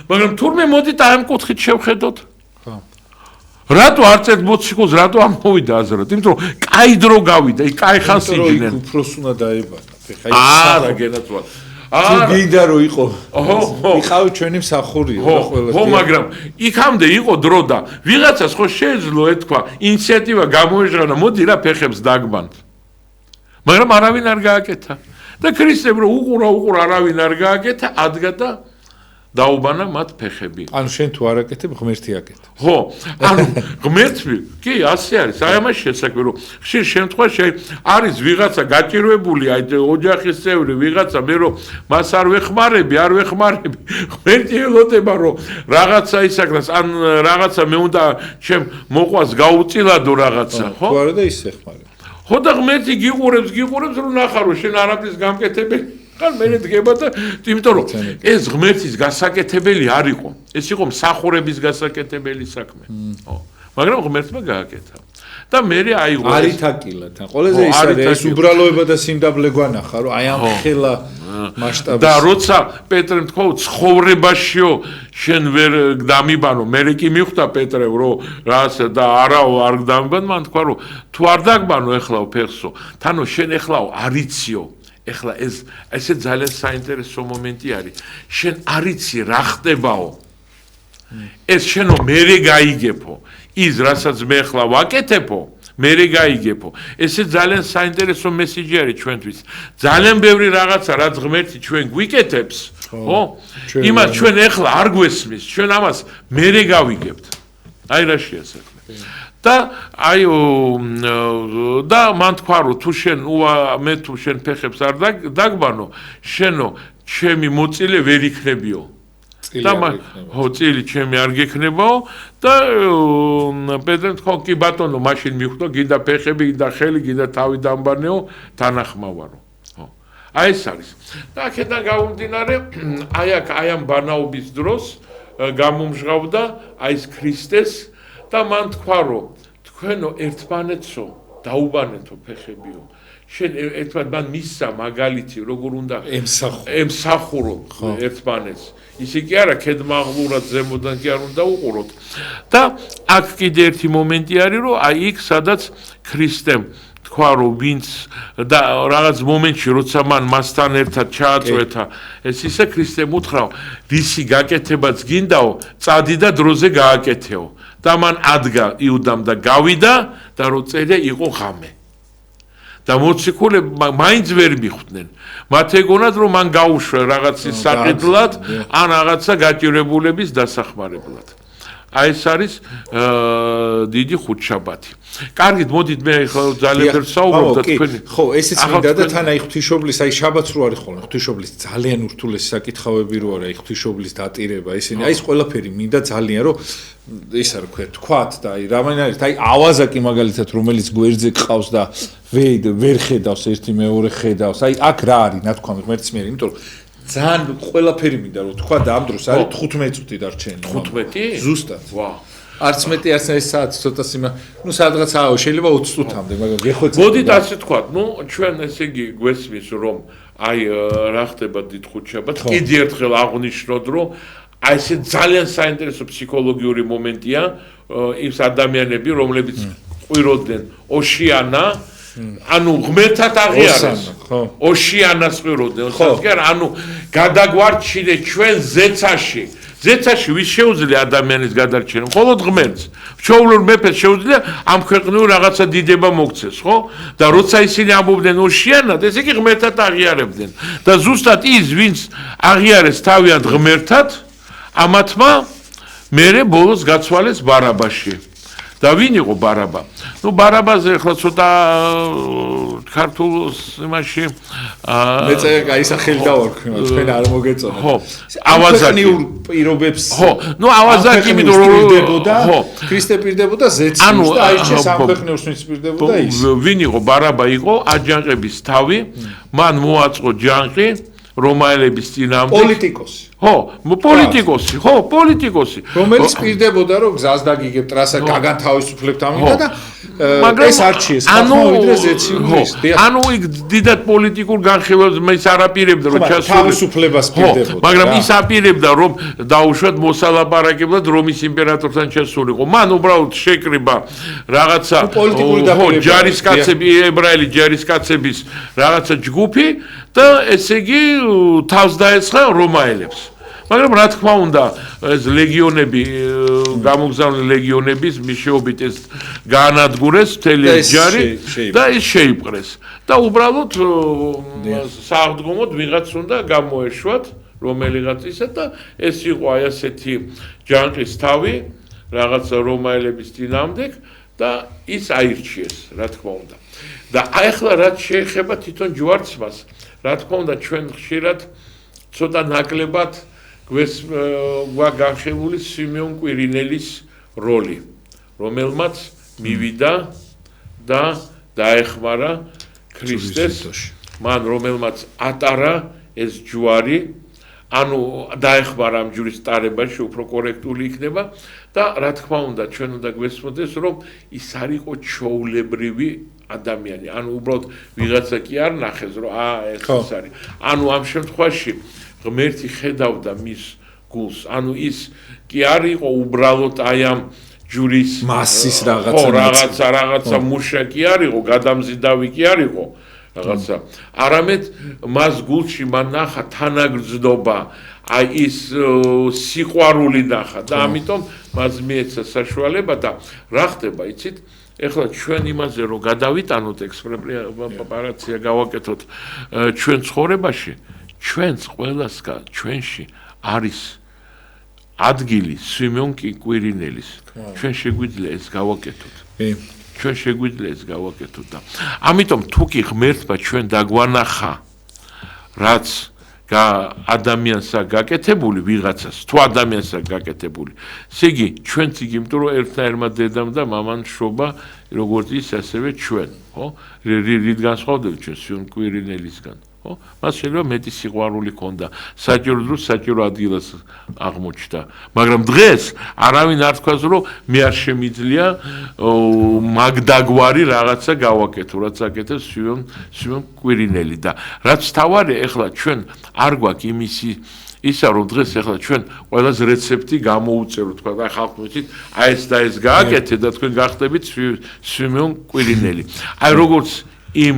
მაგრამ თურმე მოდით აი ამ კუთხით შევხედოთ ხო რატო არ წეთ მოციქულს რატო არ მოვიდა აზრად იმიტომ რომ კაი დრო გავიდა იქ კაი ხანს იჯნენ
უფროს უნდა დაებანა
არა გენაცვალ
თუ გინდა რომ იყო იყავი ჩვენი მსახურიო და ყველა
ხო მაგრამ იქამდე იყო დრო და ვიღაცას ხო შეეძლო ეთქვა ინიციატივა გამოეჟღანა მოდი რა ფეხებს დაგბანთ მაგრამ არავინ არ გააკეთა და ქრისტემ რო უყურა არავინ არ გააკეთა ადგა და დაუბანა მათ ფეხები
ანუ შენ თუ არ აკეთებ ღმერთი აკეთა
ხო ანუ ღმერთი კი ასე არის აი ამას შესაძლოა რომ ხშირ შემთხვევაში არის ვიღაცა გაჭირვებული აი ოჯახის წევრი ვიღაცა მე რომ მას არ ვეხმარები ღმერთი ელოდება რომ რაღაცა ისაკრას ან რაღაცა მე უნდა ჩემ მოყვას გაუწილადო რაღაცა ხო
თუ არა და ის ეხმარება
ხო და ღმერთი გიყურებს რომ ნახარო შენ არაფრის გამკეთებელი ხარ მე დგება და იმიტომ რომ ეს ღმერთის გასაკეთებელი არ იყო ეს იყო მსახურების გასაკეთებელი საქმე ხო მაგრამ ღმერთმა გააკეთა და მე აიღო
არითაკილა თან ყველაზე ის არის ეს უბრალოება და სიმდაბლე გვანახა რომ აი ამ ხელა მასშტაბის
და როცა პეტრემ თქვა ცხოვრებაშიო შენ ვერ დამიბანო მე კი მიხვდა პეტრემ რომ რაღაცა და არაო არ დამიბან მან თქვა რომ თუ არ დაგბანო ეხლაო ფეხსო თანო შენ ეხლაო არიციო ეხლა ესე ძალიან საინტერესო მომენტი არის შენ არიცი რა ხდებაო ეს შენო მერე გაიგებო ის რასაც მე ახლა ვაკეთებო მერე გაიგებო ესე ძალიან საინტერესო მესიჯი არის ჩვენთვის ძალიან ბევრი რაღაცა რაც ღმერთი ჩვენ გვიკეთებს ხო იმას ჩვენ ახლა არ გვესმის ჩვენ ამას მერე გავიგებთ აი რა შეასახმე და აი და მან თქვა რომ თუ შენ მე თუ შენ ფეხებს არ დაგბანო შენო ჩემი მოწილე ვერ იქნებიო და ხო წილი ჩემი არ გექნებაო და პეტრემ თქვა კი ბატონო მაშინ მიხვდა გინდა ფეხები გინდა ხელი გინდა თავი დამბანეო თანახმავარო ხო აი ეს არის და აქედან გამომდინარე აი ამ ბანაობის დროს გამომჟღავდა აი ეს ქრისტეს და მან თქვა რომ თქვენო ერთმანეთსო დაუბანეთო ფეხებიო შენ ერთმანეთ მან მისცა მაგალითი როგორ უნდა ემსახურო ერთმანეთს ისე კი არა ქედმაღლურად ზემოდან კი არ უნდა უყუროთ და აქ კიდე ერთი მომენტი არის რომ აი იქ სადაც ქრისტემ თქვა რომ ვინც და რაღაც მომენტში როცა მან მასთან ერთად ჩააწვეთა ეს ისე ქრისტემ უთხრა რისი გაკეთებაც გინდაო წადი და დროზე გააკეთეო და მან ადგა იუდამ და გავიდა და რო წერია იყო ღამე და მოციქულები მაინც ვერ მიხვდნენ მათ ეგონათ რომ მან გაუშვა რაღაცის საყიდლად ან რაღაცა გაჭირებულების დასახმარებლად აი ეს არის დიდი ხუთშაბათი. კარგით, მოდით მე ძალიან ვერ საუბრობ და თქვენი.
ხო, ესეც მინდა და თან აი ღვთისმშობლის, აი შაბათს რო არის ხოლმე, ღვთისმშობლის ძალიან ურთულესი საკითხავები რო არის, აი ღვთისმშობლის დატირება, ესენი, აი ეს ყველაფერი მინდა ძალიან რომ ისა რა ქვია, თქვათ და აი რამაინაირად, აი ავაზაკი მაგალითად, რომელიც გვერდზე გყავს და ვერ ხედავს ერთი მეორე ხედავს, აი აქ რა არის, ნათქვამი ღმერთის მიერ, იმიტომ რომ ძალიან ყველაფერი მინდა რომ თქვა და ამ დროს არის 15 წუთი დარჩენილი.
15?
ზუსტად.
ვა.
არც მეტი არც ეს საათი ცოტა სიმა. ნუ სადღაც შეიძლება 20 წუთამდე, მაგრამ გეხვეწეთ.
მოდით ასე თქვა, ნუ ჩვენ ესე იგი გვესმის რომ აი რა ხდება დიდ ხუთშაბათს, კიდევ ერთხელ აღვნიშნოთ რომ აი ეს ძალიან საინტერესო ფსიქოლოგიური მომენტია ის ადამიანები რომლებიც ყვიროდნენ ოშიანა ანუ ღმერთად აღიარეს ოშიანას ყვიროდნენ ოშიანას ანუ გადაგვარჩინე ჩვენ ზეცაში ვის შეუძლია ადამიანის გადარჩენა მხოლოდ ღმერთს ჩვეულებრივ მეფეს შეუძლია ამ ქვეყნიურ რაღაცა დიდება მოგცეს ხო და როცა ისინი ამბობდნენ ოშიანად ესე იგი ღმერთად აღიარებდნენ და ზუსტად ის ვინც აღიარეს თავიანთ ღმერთად ამათმა მერე ბოლოს გაცვალეს ბარაბაში და ვინ იყო ბარაბა? ნუ ბარაბაზე ახლა ცოტა ქართულ იმაში
მეც გაისახელი დავარქვი, თქვენ არ მოგეწონა.
ხო, ავაზაკი
პირობებს.
ხო, ნუ ავაზაკი იმიტომ
რომ ქრისტე პირდებოდა ზეცის და აიჩეს ამ ქვეყნებს ვინც პირდებოდა ის.
ვინ იყო ბარაბა იყო აჯანყების თავი, მან მოაწყო ჯანყი რომაელების წინააღმდეგ
პოლიტიკოსი.
ხო, პოლიტიკოსი.
რომელიც პირდებოდა რომ გზას დაგიგებ ტრასა გაგანთავისუფლებთ ამიტომ და ეს არჩიეს ხმოვიდრე ზეციულის.
ანუ იქ დიდად პოლიტიკურ განხილვებს მეც არ აპირებდა რომ ჩასულიყო.
თავისუფლებას პირდებოდა.
მაგრამ ის აპირებდა რომ დაუშვათ მოსალაპარაკებლად რომის იმპერატორთან ჩასულიყო. მან უბრალოდ შეკრიბა რაღაცა ჯარისკაცები, ებრაელი ჯარისკაცების რაღაცა ჯგუფი და ესე იგი თავს დაეცხა რომაელებს. მაგრამ რა თქმა უნდა ეს ლეგიონები გამოგზავნილი ლეგიონების მიშეობით ეს გაანადგურეს მთელი ჯარი და ის შეიპყრეს და უბრალოდ სააღდგომოდ ვიღაც უნდა გამოეშვათ რომელიღაც ისა და ეს იყო აი ასეთი ჯანყის თავი რაღაცა რომაელების წინააღმდეგ და ის აირჩიეს რა თქმა უნდა და ახლა რაც შეეხება თვითონ ჯვარცმას რა თქმა უნდა ჩვენ ხშირად ცოტა ნაკლებად გვაგახებული სიმეონ კვირინელის როლი, რომელმაც მივიდა და დაეხმარა ქრისტეს, მან რომელმაც ატარა ეს ჯვარი, ანუ დაეხმარა ამ ჯვრის ტარებაში, უფრო კორექტული იქნება და რა თქმა უნდა, ჩვენ უნდა გვესმოდეს, რომ ის არ იყო ჩვეულებრივი ადამიანი, ანუ უბრალოდ ვიღაცა კი არ ნახეს, რომ ეს არის. ანუ ამ შემთხვევაში ღმერთი ხედავდა მის გულს, ანუ ის კი არ იყო უბრალოდ აი ამ ჯვრის
მასის
რაღაცა მუშა კი არ იყო, გადამზიდავი კი არ იყო რაღაცა. არამედ მას გულში მან ნახა თანაგრძნობა, აი ის სიყვარული ნახა და ამიტომ მას მიეცა საშუალება და რა ხდება, იცით? ეხლა ჩვენ იმაზე რომ გადავიტანოთ ექსპროპრიაცია გავაკეთოთ ჩვენ ცხოვრებაში ჩვენს ყველას ჩვენში არის ადგილი სიმეონ კვირინელის ჩვენ შეგვიძლია ეს გავაკეთოთ ჩვენ შეგვიძლია ეს გავაკეთოთ და ამიტომ თუ კი ღმერთმა ჩვენ დაგვანახა რაც ადამიანსა გაკეთებული ვიღაცას თუ ადამიანსა გაკეთებული ესე იგი ჩვენც იგი იმიტომ რომ ერთნაირმა დედამ და მამამ შობა როგორც ის ასევე ჩვენ ხო რით განსხვავდება ჩვენ სიმეონ კვირინელისგან ხო მას შეიძლება მეტი სიყვარული ქონდა საჭირო დროს საჭირო ადგილას აღმოჩნდა მაგრამ დღეს არავინ არ თქვას რომ მე არ შემიძლია მაგდაგვარი რაღაცა გავაკეთო რაც აკეთებს სიმეონ კვირინელი და რაც თავარია ეხლა ჩვენ არ გვაქვს ისა რომ დღეს ახლა ჩვენ ყველას რეცეპტი გამოუწეროთ, თქვა და ხალხმა იცით, აი ეს და ეს გააკეთე და თქვენ გახდებით სვიმეონ კვირინელი. აი როგორც იმ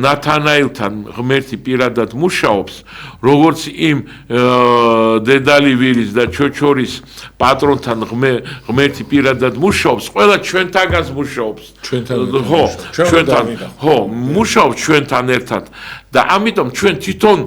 ნათანაელთან ღმერთი პირადად მუშაობს, როგორც იმ დედალი ვირის და ჩოჩორის პატრონთან ღმერთი პირადად მუშაობს, ყველა ჩვენთანაც მუშაობს. ხო, მუშაობს ჩვენთან ერთად და ამიტომ ჩვენ თვითონ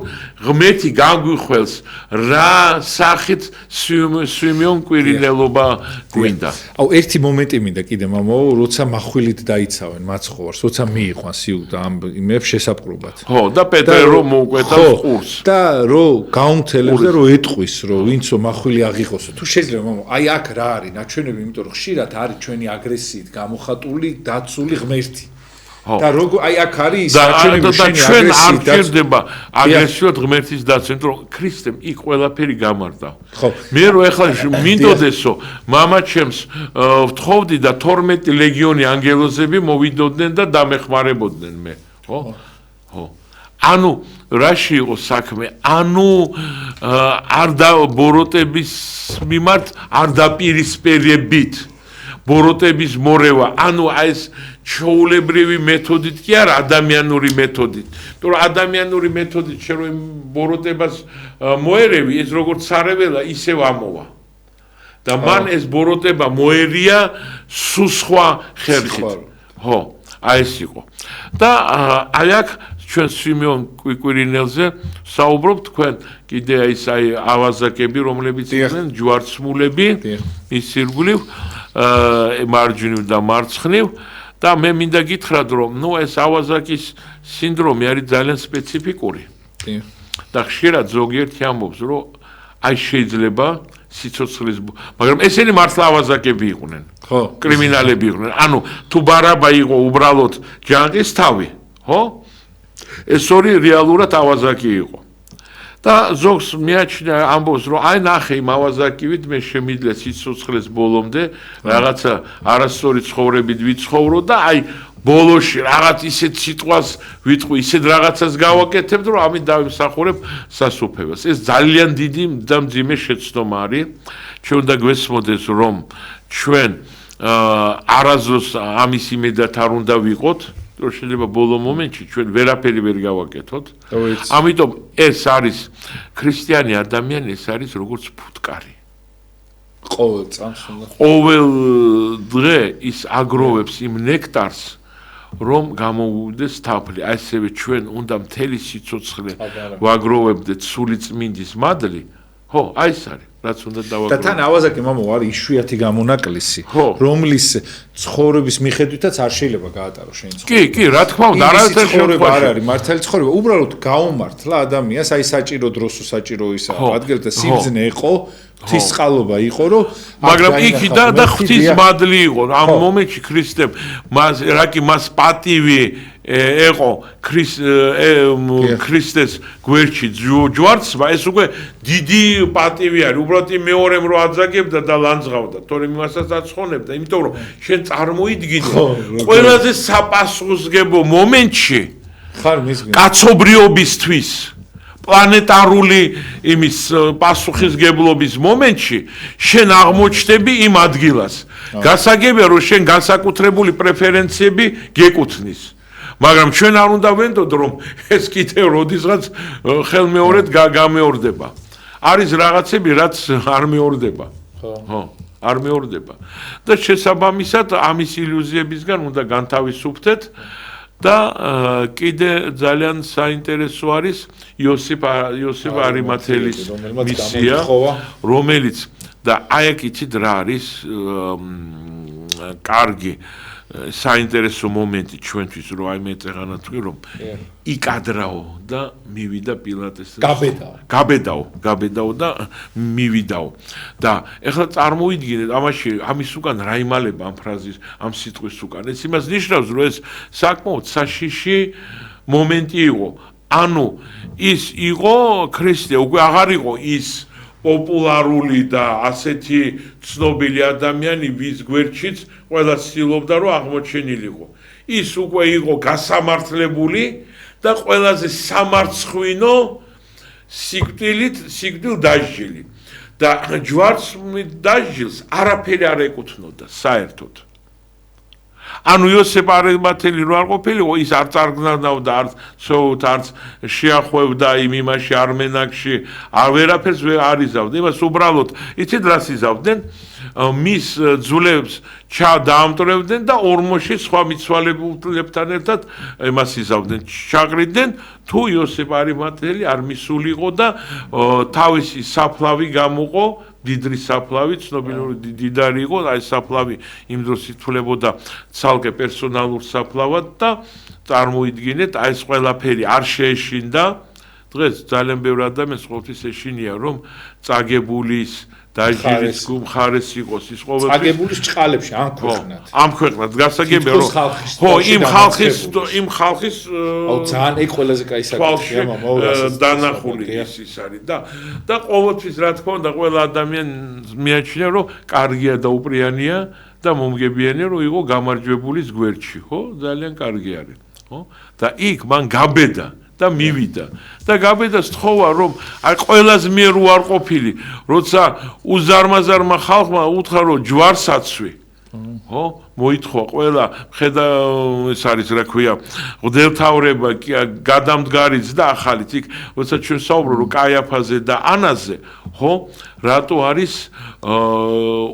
ღმერთი განგვიხველს რა სახით სვიმეონ კვირინელობა გვინდა.
აუ ერთი მომენტი მინდა კიდე მამაო, როცა מחვილით დაიცავენ მაცხოვარს, როცა მიიყვანს იუდა ამ იმებს შესაბრობად.
ხო, და პეტრე რომ მოუკვეთა ყურს.
და რომ გაუმთელებს და რომ ეტყვის, რომ ვინცო מחვილი აღიღოსო. თუ შეიძლება მამაო, აი აქ რა არის ნაჩვენები, იმიტომ რომ ხშირად არის ჩვენი აგრესიით გამოხატული დაცული ღმერთი. და როგორ აი აქ არის
ნაჩვენები შენი ჩვენ არ ჭირდება აგრესიულად ღმერთის დაცვა, იმიტომ რომ ქრისტემ იქ ყველაფერი გამარდა.
ხო.
მე რო ეხლა მინდოდესო, მამა ჩემს ვთხოვდი და 12 ლეგიონი ანგელოზები მოვიდოდნენ და დამეხმარებოდნენ მე, ხო? ხო. ანუ რაში იყო საქმე? ანუ არ და ბოროტების მიმართ არ დაპირისპირებით. ბოროტების მორევა, ანუ აი ეს ჩაულებრივი მეთოდით კი არა, ადამიანური მეთოდით. იმიტომ რომ ადამიანური მეთოდით შენ რომ ბოროტებას მოერევი, ეს როგორც სარეველა ისევ ამოვა. და მან ეს ბოროტება მოერია სულ სხვა ხერხით. ხო, აი ეს იყო. და აი აქ ჩვენ სვიმეონ კვირინელზე საუბრობთ, თქვენ კიდე აი ავაზაკები, რომლებიც იყვნენ ჯვარცმულები, ის ირგვლივ მარჯვნივ და მარცხნივ და მე მინდა გითხრათ, რომ ნუ ეს ავაზაკის სინდრომი არის ძალიან სპეციფიკური. და ხშირად ზოგიერთი ამბობს, რომ აი შეიძლება სიცოცხლის, მაგრამ ესენი მართლა ავაზაკები იყვნენ. ხო, კრიმინალები იყვნენ. ანუ თუ ბარაბა იყო უბრალოდ ჯანყის თავი, ხო? ეს ორი რეალურად ავაზაკი იყო. და ზოგს მეაჩნია ამბობს, რომ აი ნახე იმ ავაზაკივით მე შემიძლია სიცოცხლის ბოლომდე რაღაცა არასწორი ცხოვრებით ვიცხოვრო და აი ბოლოში რაღაც ისეთ სიტყვას ვიტყვი, ისეთ რაღაცას გავაკეთებ, რომ ამით დავიმსახურებ სასუფევას. ეს ძალიან დიდი და მძიმე შეცდომა არის. ჩვენ უნდა გვესმოდეს, რომ ჩვენ არასდროს ამის იმედად არ უნდა ვიყოთ. რომ შეიძლება ბოლო მომენტში ჩვენ ვერაფერი ვერ გავაკეთოთ. ამიტომ ეს არის ქრისტიანი ადამიანი, ეს არის როგორც ფუტკარი.
ყოველ წამს უნდა.
ყოველ დღე ის აგროვებს იმ ნექტარს, რომ გამოვიდეს თაფლი. ასევე ჩვენ უნდა მთელი სიცოცხლე ვაგროვებდეთ სული წმინდის მადლი. ხო, აი ეს არის. რაც უნდა დავაგროვოთ.
და თან ავაზაკი მამო არის იშვიათი გამონაკლისი, რომლის ცხოვრების მიხედვითაც არ შეიძლება გაატარო შენი ცხოვრება.
კი, რა თქმა უნდა, არაერთი
ცხოვრება არ არის მართალი ცხოვრება, უბრალოდ გაუმართლა ადამიანს, აი საჭირო დროსო საჭირო ისა, ადგილ და სიბძნე იყო, ღვთისწყალობა იყო, რომ
მაგრამ იქი და ღვთის მადლი იყო. ამ მომენტში ქრისტემ მას პატივი ეყო ქრისტეს გვერდში ჯვარცმა, ეს უკვე დიდი პატივი არის. უბრალოდ მეორემ რო აძაგებდა და ლანძღავდა, თორემ იმასაც აცხონებდა, იმიტომ რომ შენ წარმოიდგინე ყველაზე საპასუხისმგებლო მომენტში
ხარ მის
კაცობრიობისთვის პლანეტარული იმის პასუხისმგებლობის მომენტში შენ აღმოჩნდები იმ ადგილას. გასაგებია რომ შენ განსაკუთრებული პრეფერენციები გეკუთვნის. მაგრამ ჩვენ არ უნდა ვენდოთ, რომ ეს კიდევ როდისღაც ხელმეორედ გამეორდება. არის რაღაცები, რაც არ მეორდება. ხო, არ მეორდება. და შესაბამისად ამის ილუზიებისგან უნდა განთავისუფლდეთ და კიდე ძალიან საინტერესო არის იოსებ არიმათელის მისია, რომელიც და აი აქ იცით რა არის კარგი საინტერესო მომენტი ჩვენთვის, რომ აი მე წეღანა თქვი, რომ იკადრაო და მივიდა პილატესთან. გაბედაო და მივიდაო. და ეხლა წარმოიდგინეთ, ამის უკან რა იმალება ამ ფრაზის, ამ სიტყვის უკან. ეს იმას ნიშნავს, რომ ეს საკმაოდ საშიში მომენტი იყო. ანუ ის იყო ქრისტე, უკვე აღარ იყო ის პოპულარული და ასეთი ცნობილი ადამიანი, ვის გვერდშიც ყველა ცდილობდა, რომ აღმოჩენილიყო. ის უკვე იყო გასამართლებული და ყველაზე სამარცხვინო სიკვდილ დაჟილი და ჯვარცმით დაჟილს არაფერი არ ეკუთვნოდა საერთოდ. ანუ იოსებ არიმათელი რო არ ყოფილიყო, ის არ წარგნავდა, არც სოუთ, არც შეახვევდა იმ იმაში არმენაკში, ვერაფერს არ იზავდა. იმას უბრალოდ იცით რას იზავდნენ? მის ძვლებს დაამტვრევდნენ და ორმოში სხვა მიცვალებულებთან ერთად იმას იზავდნენ, ჩაყრიდნენ, თუ იოსებ არიმათელი არ მისულიყო და თავისი საფლავი გამოყო, დიდრი საფლავი, ცნობილი დიდარი იყო, აი საფლავი იმ დროს ითვლებოდა ცალკე პერსონალურ საფლავად და წარმოიდგინეთ, აი ეს ყველაფერი არ შეეშინდა. დღეს ძალიან ბევრი ადამიანს ყოველთვის ეშინია, რომ წაგებულის დაჟილის გუმხარეს იყოს ის ყოველთვის
წაგებულის წყალებში
ამ ქვეყნად გასაგებია რომ ხო იმ ხალხის
აუ ძალიან ეგ ყველაზე კაი საკითხია მამა
დანახული ის არის და ყოველთვის რა თქმა უნდა ყველა ადამიანს მიაჩნია რომ კარგია და უპრიანია და მომგებიანია რომ იყო გამარჯვებულის გვერდში ხო ძალიან კარგი არის ხო და იქ მან გაბედა და მივიდა და გაბედას თხოვა რომ აი ყველაზე მიერ უარ ყოფილი როცა უზარმაზარმა ხალხმა უთხრა რომ ჯვარსაცვი ხო მოითხოვა ყველა ხედა ეს არის რა ქვია ღვთელმთავრება კი გადამდგარიც და ახალიც იქ როცა ჩვენ საუბრობ რომ კაიაფაზე და ანაზე ხო რატო არის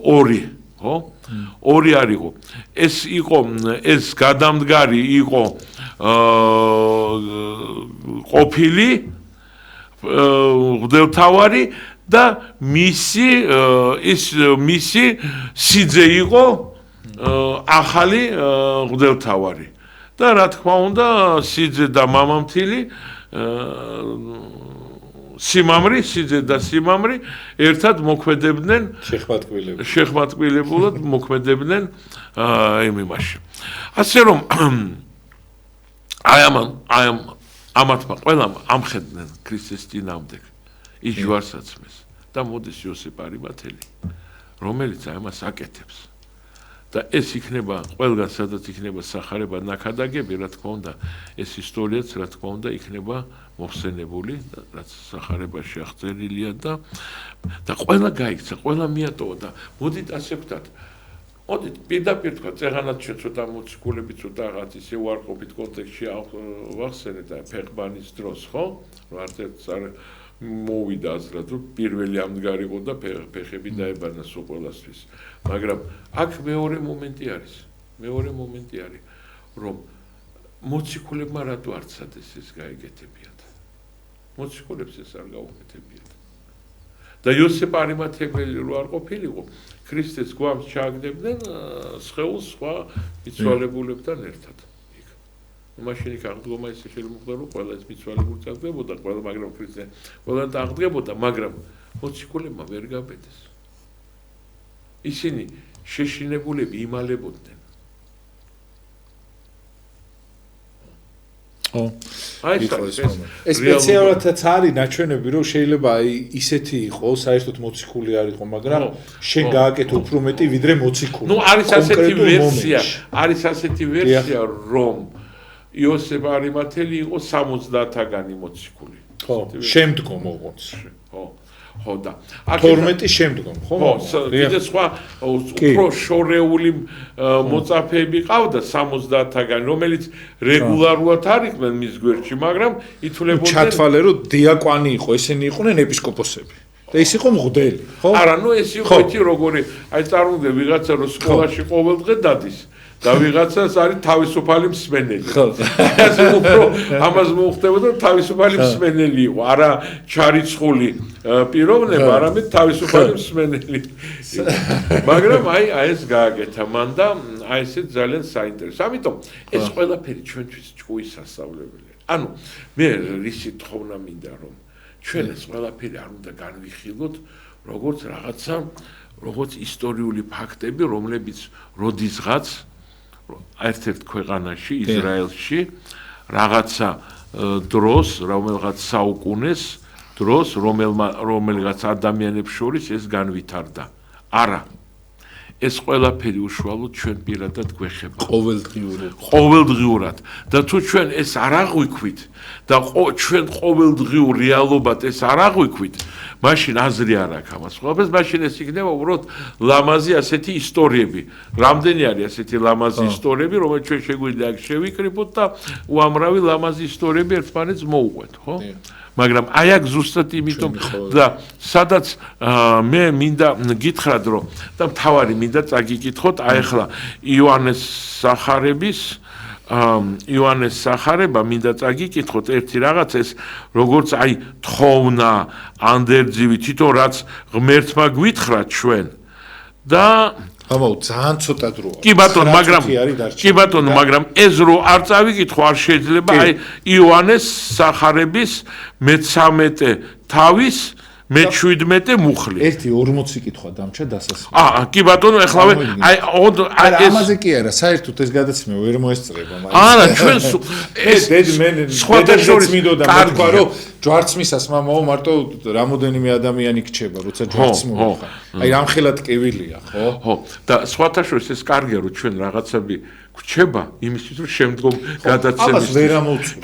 ორი ხო ორი არისო ეს იყო ეს გადამდგარი იყო ყოფილი ღვთელმთავარი და მისი სიძე იყო ახალი ღვთელმთავარი და რა თქმა უნდა სიძე და მამამთილი სიძე და სიმამრი ერთად მოქმედებდნენ შეხმატკილებულად მოქმედებდნენ იმ იმაში ასე რომ ამათმა ყველამ ამხედნენ ქრისტეს წინააღმდეგ ის ჯვარსაცმეს და მოდის იოსებ არიმათელი რომელიც ამას აკეთებს და ეს იქნება ყველგან სადაც იქნება სახარება ნაკადაგები რა თქმა უნდა ეს ისტორიაც რა თქმა უნდა იქნება მოხსენებული რაც სახარებაში აღწერილია და ყველა გაიქცა ყველა მიატოვა და მოდით ასე ვთქვათ მოდით პირდაპირ თქვა წეღანაც ცოტა მოციქულები ცოტა რაღაც ისე უარყოფით კონტექსტში ვახსენეთ და ფეხბანის დროს ხო არც მოვიდა აზრად რომ პირველი ამდგარიყო და ფეხები დაებანა სულ ყველასთვის მაგრამ აქ მეორე მომენტი არის რომ მოციქულებმა რატო არ ცადეს ეს გაიგეთებიათ მოციქულებს ეს არ გაუკეთებიათ და იოსებ არიმათელი რო არ ყოფილიყო ქრისტეს გვამს ჩააგდებდნენ სხეულს სხვა მიცვალებულებთან ერთად იქ მაშინ იქ აღდგომა ისე შემოხდა რომ ყველა ეს მიცვალებული წაგდებოდა ყველა მაგრამ ქრისტე ყველა აღდგებოდა მაგრამ მოციქულებმა ვერ გაბედეს ისინი შეშინებულები იმალებოდნენ
ეს სპეციალათაც არის ნაჩვენები რომ შეიძლება აი ისეთი იყოს საერთოდ მოციქული არ იყო მაგრამ შენ გააკეთე უფრო მეტი ვიდრე მოციქული
ნუ არის ასეთი ვერსია რომ იოსებ არიმათელი იყო 70-თაგანი მოციქული
ხო შემდგომ ოღონდ
ხო და
12 შემდგომ ხო
კიდე სხვა უფრო შორეული მოწაფეები ყავდა 70-თაგანი რომელიც რეგულარულად არიყვნენ მის გვერდში მაგრამ ითვლებოდნენ
ჩათვალე რომ დიაკვანი იყო ესენი იყვნენ ეპისკოპოსები და ის იყო მღვდელი ხო
არა ნუ ეს იყო იცი როგორი აი წარმოგიდგენ ვიღაცა რომ სკოლაში ყოველდღე დადის და ვიღაცას არის თავისუფალი მსმენელი. ხო. ასე უფრო ამას მოხდებოდა თავისუფალი მსმენელი იყო, არა ჩარიცხული პიროვნება, არამედ თავისუფალი მსმენელი. მაგრამ აი ეს გააკეთა მან და აი ესე ძალიან საინტერესო. ამიტომ ეს ყველაფერი ჩვენთვის ჭკუის სასწავლებელია. ანუ მე რისი თხოვნა მინდა რომ ჩვენ ეს ყველაფერი არ უნდა განვიხილოთ როგორც რაღაცა როგორც ისტორიული ფაქტები, რომლებიც როდისღაც ერთ-ერთ ქვეყანაში, ისრაელში, რაღაცა დროს, რომელღაც საუკუნეს დროს, რომელიღაც ადამიანებს შორის ეს განვითარდა. არა. ეს ყველაფერი უშუალოდ ჩვენ პირადად გვეხება.
ყოველდღიურად
და თუ ჩვენ ეს არ აღვიქვით და ჩვენ ყოველდღიურ რეალობად ეს არ აღვიქვით, მაშინ აზრი არ აქვს ამას. ყველაფერს მაშინ ეს იქნება უბრალოდ ლამაზი ასეთი ისტორიები. რამდენი არის ასეთი ლამაზი ისტორიები, რომელიც ჩვენ შეგვიძლია აქ შევიკრიბოთ და უამრავი ლამაზი ისტორიები ერთმანეთს მოუყვეთ, ხო? მაგრამ აი აქ ზუსტად იმიტომ და სადაც მე მინდა გითხრათ რომ და მთავარი მინდა წაგიკითხოთ აი ახლა იოანეს სახარება მინდა წაგიკითხოთ ერთი რაღაც ეს როგორც აი თხოვნა ანდერძივი თვითონ რაც ღმერთმა გვითხრათ ჩვენ და
ძალიან ცოტა დროა.
კი ბატონო, მაგრამ ეს რო არ წავიკითხო არ შეიძლება აი იოანეს სახარების მე-13 თავის მე-17 მუხლი.
1:40 კითხვა დამჭა დასასრულს.
კი ბატონო, ეხლავე აი
ეს ამაზე კი არა, საერთოდ ეს გადაცემა ვერ მოესწრება, მაგრამ
არა, ჩვენ ეს
სხვათა შორის მინდოდა მეთქვა, რომ ჯვარცმისას მამაო მარტო რამოდენიმე ადამიანი გრჩება, როცა ჯვარცმი მოხარ. აი რამხელად კევილია, ხო?
ხო. და სხვათა შორის ეს კარგია, რომ ჩვენ რაღაცები გრჩება იმისთვის, რომ შემდგომ გადაცემის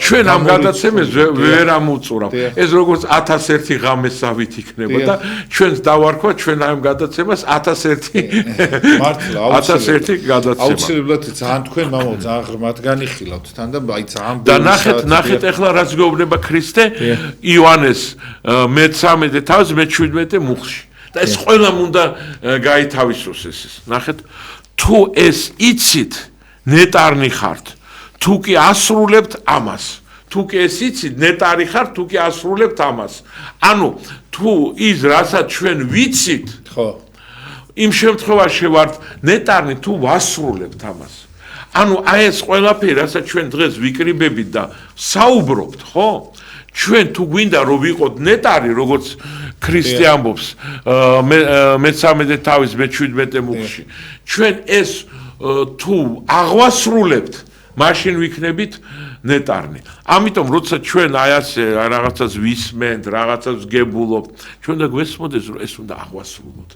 ჩვენ ამ გადაცემას ვერ ამოვწურავ. ეს როგორც 1001 ღამესავით იქნებოდა, ჩვენს დავარქვა ჩვენ ამ გადაცემას 1001
მართლა
1001 გადაცემა.
აუცილებლად ძალიან თქვენ მამაო ძალიან ღრმად განიხილავთ თან და აი ძალიან
და ნახეთ ახლა რაც გვეუბნება ქრისტე იოანეს მე-13 თავს მე-17 მუხლში. და ეს ყველამ უნდა გაითავისოს ეს. ნახეთ თუ ეს იცით ნეტარნი ხართ, თუ კი ასრულებთ ამას. თუ კი ეს იცით ნეტარი ხართ, თუ კი ასრულებთ ამას. ანუ თუ ის რასაც ჩვენ ვიცით,
ხო.
იმ შემთხვევაში ვართ ნეტარნი თუ ვასრულებთ ამას. ანუ აი ეს ყველაფერი, რასაც ჩვენ დღეს ვიკრიბებით და საუბრობთ, ხო? ჩვენ თუ გვინდა რომ ვიყოთ ნეტარი, როგორც ქრისტე ამბობს, მე-13 თავის მე-17 მუხლში. ჩვენ ეს თუ აღვასრულებთ, მაშინ ვიქნებით ნეტარნი. ამიტომ როცა ჩვენ აი ასე რაღაცას ვისმენთ, რაღაცას გებულობთ, ჩვენ და გვესმოდეს რომ ეს უნდა აღვასრულოთ.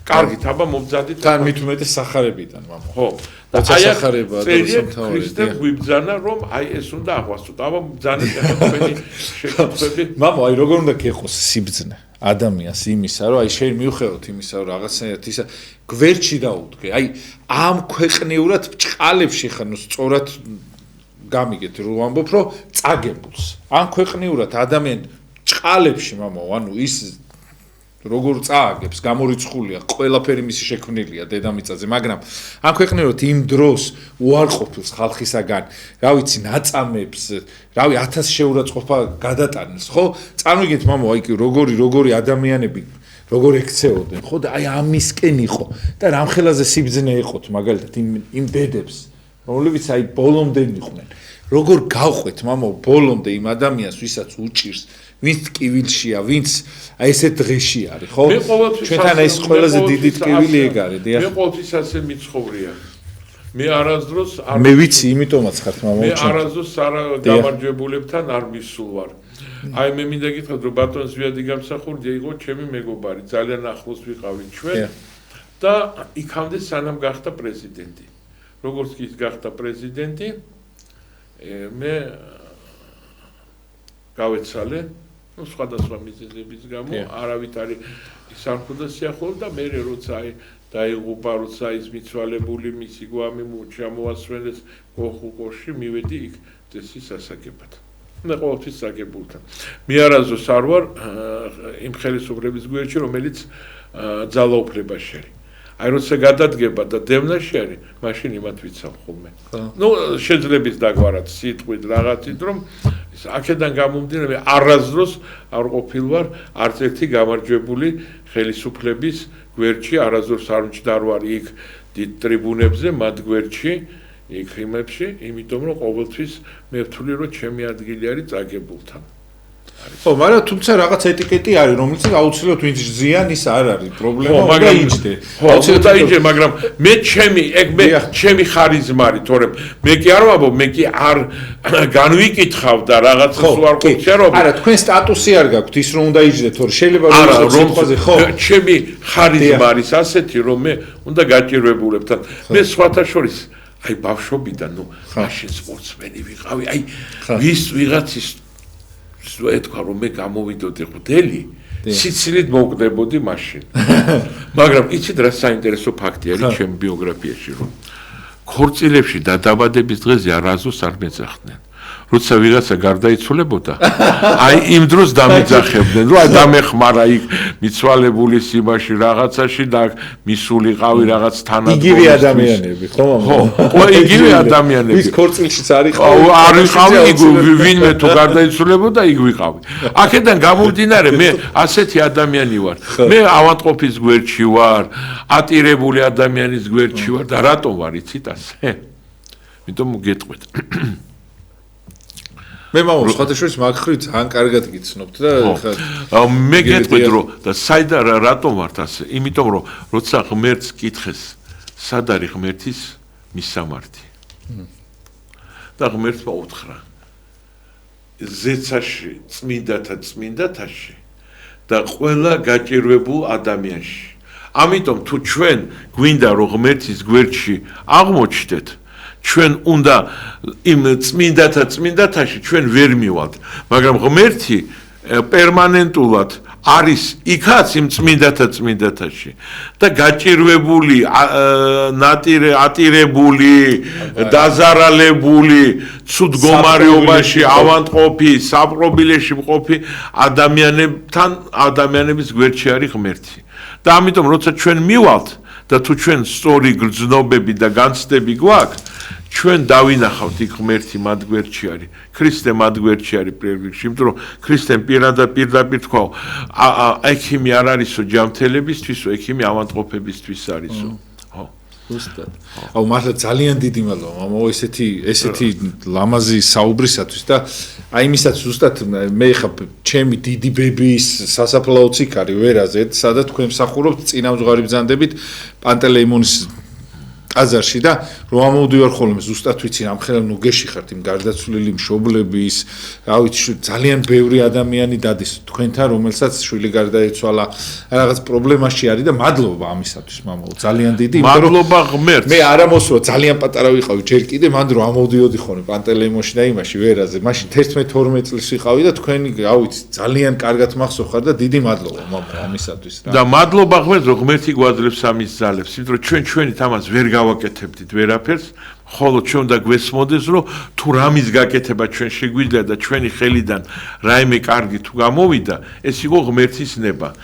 კარგით, აბა მომძადით
თან მით უმეტეს სახარებიდან, მამო.
ხო.
და სახარება და სამთავრობო.
ქრისტე გვიბძანა რომ აი ეს უნდა აღვასრულოთ. აბა ბძანეთ ახლა თქვენი შეკითხვები.
მამო, აი როგორ უნდა გეხოს სიბძნე ადამიანს იმისა, რომ აი შენ მიუხედავად იმისა, რომ რაღაცნაირად ისა გვერდში დაუდგე. აი ამ ქვეყნიურად ბჭყალებში ხარ, ნუ სწორად გამიგეთ რომ ვამბობ, რომ წაგებულს. ამ ქვეყნიურად ადამიანი ბჭყალებში, მამო, ანუ ის როგორ წააგებს, გამორიცხულია, ყველაფერი მისი შექმნილია დედამიწაზე, მაგრამ ამ ქვეყნიურად იმ დროს უარყოფილს ხალხისაგან, რა ვიცი, ნაწამებს, რავი 1000 შეურაცხყოფა გადატანეს, ხო? წარმოგიდგენთ, მამო, აი როგორი ადამიანები როგორ ექცეოდნენ, ხო? და აი ამისკენ იყო და რამხელაზე სიბძნე იყოთ, მაგალითად იმ დედებს, რომლებიც აი ბოლომდე იყვნენ. როგორ გავყვეთ, მამო, ბოლომდე იმ ადამიანს, ვისაც უჭირს ვინც ტკივილშია, ვინც აი ესეთ დღეში არის, ხო? ჩვენთან ეს ყველაზე დიდი ტკივილი ეგ არის, დიახ.
მე ყოველთვის ასე მიცხოვრია. მე არასდროს არ
მე ვიცი, იმიტომაც ხარ მამაო.
მე არასდროს არ გამარჯვებულებთან არ მისულ ვარ. აი მე მინდა გითხრათ, რომ ბატონ ზვიადი გამსახურდია იყო ჩემი მეგობარი, ძალიან ახლოს ვიყავით ჩვენ და იქამდე სანამ გახდა პრეზიდენტი. როგორც კი ის გახდა პრეზიდენტი, მე გავეცალე სხვადასხვა მიზეზების გამო არავით არის სამხუდა სიახლოვე და მე როცა აი დაიღუპა, როცა ის მიცვალებული მისი გვამი ჩამოასვენეს გოხუყოში, მივედი იქ წესის ასაგებად. მე ყოველთვის საგებულთან. მე არასდროს არ ვარ იმ ხელისუფლების გვერდში, რომელიც ძალაუფლება შერი. აი როცა გადადგება და დევნა შეარი, მაშინ იმათ ვიცავ ხოლმე. ნუ შეძლებს დაგვარად სიტყვით რაღაცით, რომ აქედან გამომდინარე არასდროს არ ყოფილვარ არც ერთი გამარჯვებული ხელისუფლების გვერდში, არასდროს არ მჭდარ ვარ იქ დიდ ტრიბუნებზე, მათ გვერდში, იქ იმებში, იმიტომ რომ ყოველთვის მე ვთვლი რომ ჩემი ადგილი არის წაგებულთან.
ხო, მაგრამ თუმცა რაღაც ეტიკეტი არის, რომელიც აუცილებლად ვინც ზიან ის არ არის პრობლემა,
მაგრამ
იჯდე.
აუცილებლად დაიჯე, მაგრამ მე ჩემი ხარიზმა არის, თორემ მე კი არ ვამბობ, მე კი არ განვიკითხავ და რაღაცას ვარ ყოფილი რომ
არა, თქვენ სტატუსი არ გაქვთ ის რომ უნდა იჯდეთ, თორე შეიძლება რომ სიტყვაზე ხო.
ჩემი ხარიზმა არის ასეთი, რომ მე უნდა გაჭირვებულებთან. მე სხვათა შორის აი ბავშვობიდან, მაშინ სპორტსმენი ვიყავი, აი ვის ვიღაცის ეთქვა რომ მე გამოვიდოდი ღვთელი, სიცილით მოვკვდებოდი მაშინ. მაგრამ იცით რა საინტერესო ფაქტი არის ჩემ ბიოგრაფიაში, რომ ქორწილებში და დაბადების დღეზე არასდროს არ მეძახდნენ. როცა ვიღაცა გარდაიცვალებოდა, აი იმ დროს დამეძახებდნენ, რომ აი დამეხმარა იქ მიცვალებული სიმაში რაღაცაში და მისულიყავი რაღაც თანადგომი.
იგივე ადამიანები, ხო?
ხო, იგივე ადამიანები.
ვის ქორწილშიც არის ხო?
არ ვიყავი, ვინმე თუ გარდაიცვალებოდა, იქ ვიყავი. აქედან გამომდინარე, მე ასეთი ადამიანი ვარ. მე ავადმყოფის გვერდში ვარ, ატირებული ადამიანის გვერდში ვარ და რატომ ვარ იცით ასე? იმიტომ გეტყვით.
მე მამა სხვათაშორის მაგხრივ ძალიან კარგად გიცნობთ და
მე გეტყვით რომ და საიდან რატომ ვართ ასე? იმიტომ რომ როცა ღმერთს კითხეს, სად არის ღმერთის მისამართი? და ღმერთმა უთხრა: ზეცაში, წმინდათაში და ყველა გაჭირვებულ ადამიანში. ამიტომ თუ ჩვენ გვინდა რომ ღმერთის გვერდში აღმოჩნდეთ, ჩვენ უნდა იმ წმინდათაში ჩვენ ვერ მივალთ, მაგრამ ღმერთი პერმანენტულად არის იქაც იმ წმინდათაში და გაჭირვებული, ატირებული, დაზარალებული, ცუდ მდგომარეობაში ავადმყოფი, საპყრობილეში მყოფი ადამიანების გვერდში არის ღმერთი. და ამიტომ როცა ჩვენ მივალთ და თუ ჩვენ სწორი გრძნობები და განცდები გვაქვს, ჩვენ დავინახავთ იქ ღმერთი მათ გვერდში არის, ქრისტე მათ გვერდში არის პრიორიტეტში, იმიტომ რომ ქრისტემ პირდაპირ თქვა, ექიმი არ არისო ჯანმრთელებისთვისო, ექიმი ავადმყოფებისთვის არისო. ხო.
ზუსტად. აუ მართლა ძალიან დიდი მადლობა, მამაო, ესეთი ლამაზი საუბრისათვის და აი იმისაც ზუსტად მე ხა ჩემი დიდი ბებიის სასაფლაო ციქარი ვერაზე, სადაც თქვენ მსახურობთ წინამძღვარი ბრძანდებით პანტელეიმონის ტაძარში და რომ ამოვდივარ ხოლმე ზუსტად ვიცი ამ ხელა ნუ გეშიხართ იმ გარდაცვლილი მშობლების, რა ვიცი, ძალიან ბევრი ადამიანი დადის თქვენთან, რომელსაც შვილი გარდაეცვალა, რაღაც პრობლემაში არის და მადლობა ამისათვის, მამაო, ძალიან დიდი.
მადლობა ღმერთს.
მე არ ამოსვლა, ძალიან პატარა ვიყავი, ჯერ კიდე მან რომ ამოვდიოდი ხოლმე პანტელეიმონში და იმაში ვერაზე, მაშინ 11-12 წლის ვიყავი და თქვენი, რა ვიცი, ძალიან კარგად მახსოვხარ და დიდი მადლობა, მამაო, ამისათვის რა.
და მადლობა ღმერთს, რომ ღმერთი გვაძლევს ამის ძალებს, იმიტომ რომ ჩვენით ამას ვერ გავაკეთებდით ვერაფერს, ხოლო ჩვენ უნდა გვესმოდეს, რომ თუ რამის გაკეთება ჩვენ შეგვიძლია და ჩვენი ხელიდან რაიმე კარგი თუ გამოვიდა, ეს იყო ღმერთის ნება.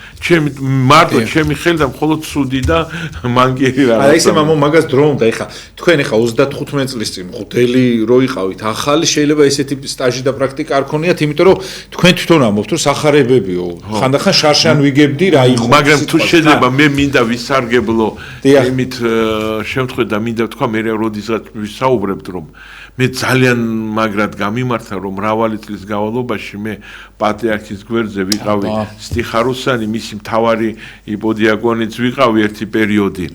მარტო ჩემი ხელიდან მხოლოდ ცუდი და მანგერი რა.
არა ისე მამო მაგას დრო უნდა, ეხა თქვენ ეხა 35 წლის წინ ღვთელი რო იყავით, ახალი შეიძლება ესეთი სტაჟი და პრაქტიკა არ ქონიათ, იმიტომ რომ თქვენ თვითონ ამბობთ, რომ სახარებებიო, ხანდახან შარშან ვიგებდი რა იყო.
მაგრამ თუ შეიძლება მე მინდა ვისარგებლო იმით შემთხვევით და მინდა ვთქვა მე როდესაც ვისაუბრებთ რომ მე ძალიან მაგრად გამიმართა რომ მრავალი წლის განმავლობაში მე პატრიარქის გვერდზე ვიყავი სტიხარუსანი, მისი მთავარი იპოდიაკონიც ვიყავი ერთი პერიოდი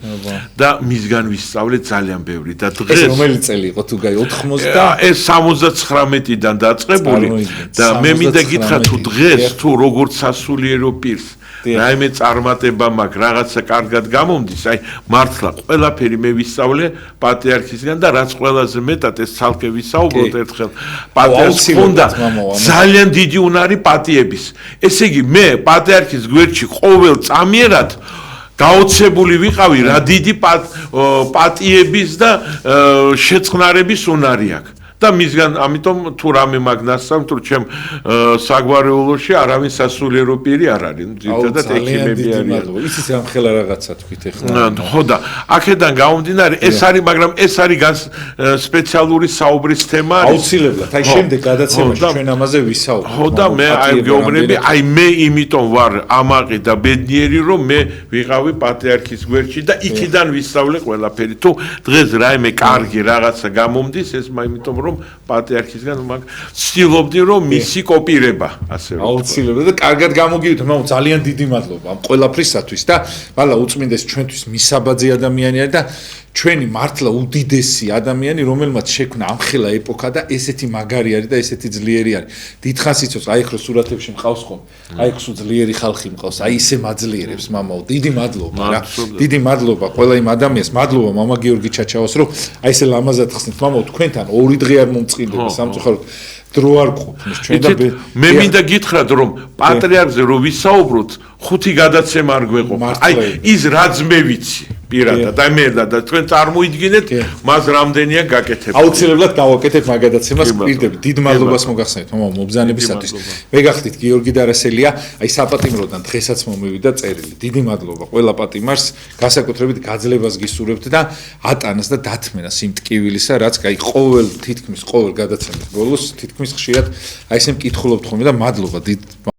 და მისგან ვისწავლე ძალიან ბევრი და დღეს
ეს რომელი წელი იყო თუ გაი 80
ეს 79-დან დაწყებული და მე მინდა გითხრა თუ დღეს თუ როგორც სასულიერო პირს რაიმე წარმატება მაქვს, რაღაცა კარგად გამომდის, აი მართლა ყველაფერი მე ვისწავლე პატრიარქისგან და რაც ყველაზე მეტად ეს ცალკე ვისაუბროთ ერთხელ პატრიარქს უნდა ძალიან დიდი უნარი პატიების. ესე იგი მე პატრიარქის გვერდში ყოველ წამიერად გაოცებული ვიყავი რა დიდი პატიების და შეწყნარების უნარი აქვს. და მისგან ამიტომ თუ რამე მაგნასამ თუ ჩემ საგვარეულოში არავინ სასულიერო პირი არ არის. ძირითადად ექიმები არიან.
იცით ამ ხელა რაღაცა თქვით ეხლა.
ხო და აქედან გამომდინარე ეს არის, მაგრამ ეს არის სპეციალური საუბრის თემა არის.
აუცილებლად. აი შემდეგ გადაცემაში ჩვენ ამაზე ვისაუბრებთ.
ხო და მე აი გეუბნები, აი მე იმიტომ ვარ ამაყი და ბედნიერი რომ მე ვიყავი პატრიარქის გვერდში და იქიდან ვისწავლე ყველაფერი. თუ დღეს რაიმე კარგი რაღაცა გამომდის, ეს იმიტომ რომ რომ პატრიარქისგან მაგ ცდილობდი რომ მისი კოპირება ასე რომ
აუცილებლად და კარგად გამოგივით მაგრამ ძალიან დიდი მადლობა ამ ყველაფრისათვის და ვალა უწმინდეს ჩვენთვის მისაბაძე ადამიანი არის და ჩვენი მართლა უდიდესი ადამიანი რომელმაც შექმნა ამხელა ეპოქა და ესეთი მაგარი არის და ესეთი ძლიერი არის დიდხანს იცოს აი ხო სურათებში მყავს ხომ აი ხო ძლიერი ხალხი მყავს აი ისე მაძლიერებს მამაო დიდი მადლობა რა დიდი მადლობა ყველა იმ ადამიანს მადლობა მამა გიორგი ჩაჩავას რომ აი ესე ლამაზად ხსნით მამაო თქვენთან ორი დღე არ მომწყილდება სამწუხაროდ დრო არ ყოფნის ჩვენ და
მე მინდა გითხრათ რომ პატრიარქზე რო ვისაუბროთ ხუთი გადაცემა არ გვეყო აი ის რაც მე ვიცი პირადად და მე და თქვენ წარმოიდგინეთ მას რამდენია გაკეთებული
აუცილებლად გავაკეთებ მაგადაცემას პირდები დიდ მადლობას მოგახსენეთ მამაო მობრძანებისათვის მე გახდით გიორგი დარასელია აი საპატიმროდან დღესაც მომივიდა წერილი დიდი მადლობა ყველა პატიმარს განსაკუთრებით გაძლებას გისურვებთ და ატანას და დათმენას იმ ტკივილისა რაც აი თითქმის ყოველ გადაცემის ბოლოს თითქმის ხშირად აი ესე მკითხულობთ ხოლმე და მადლობა დიდ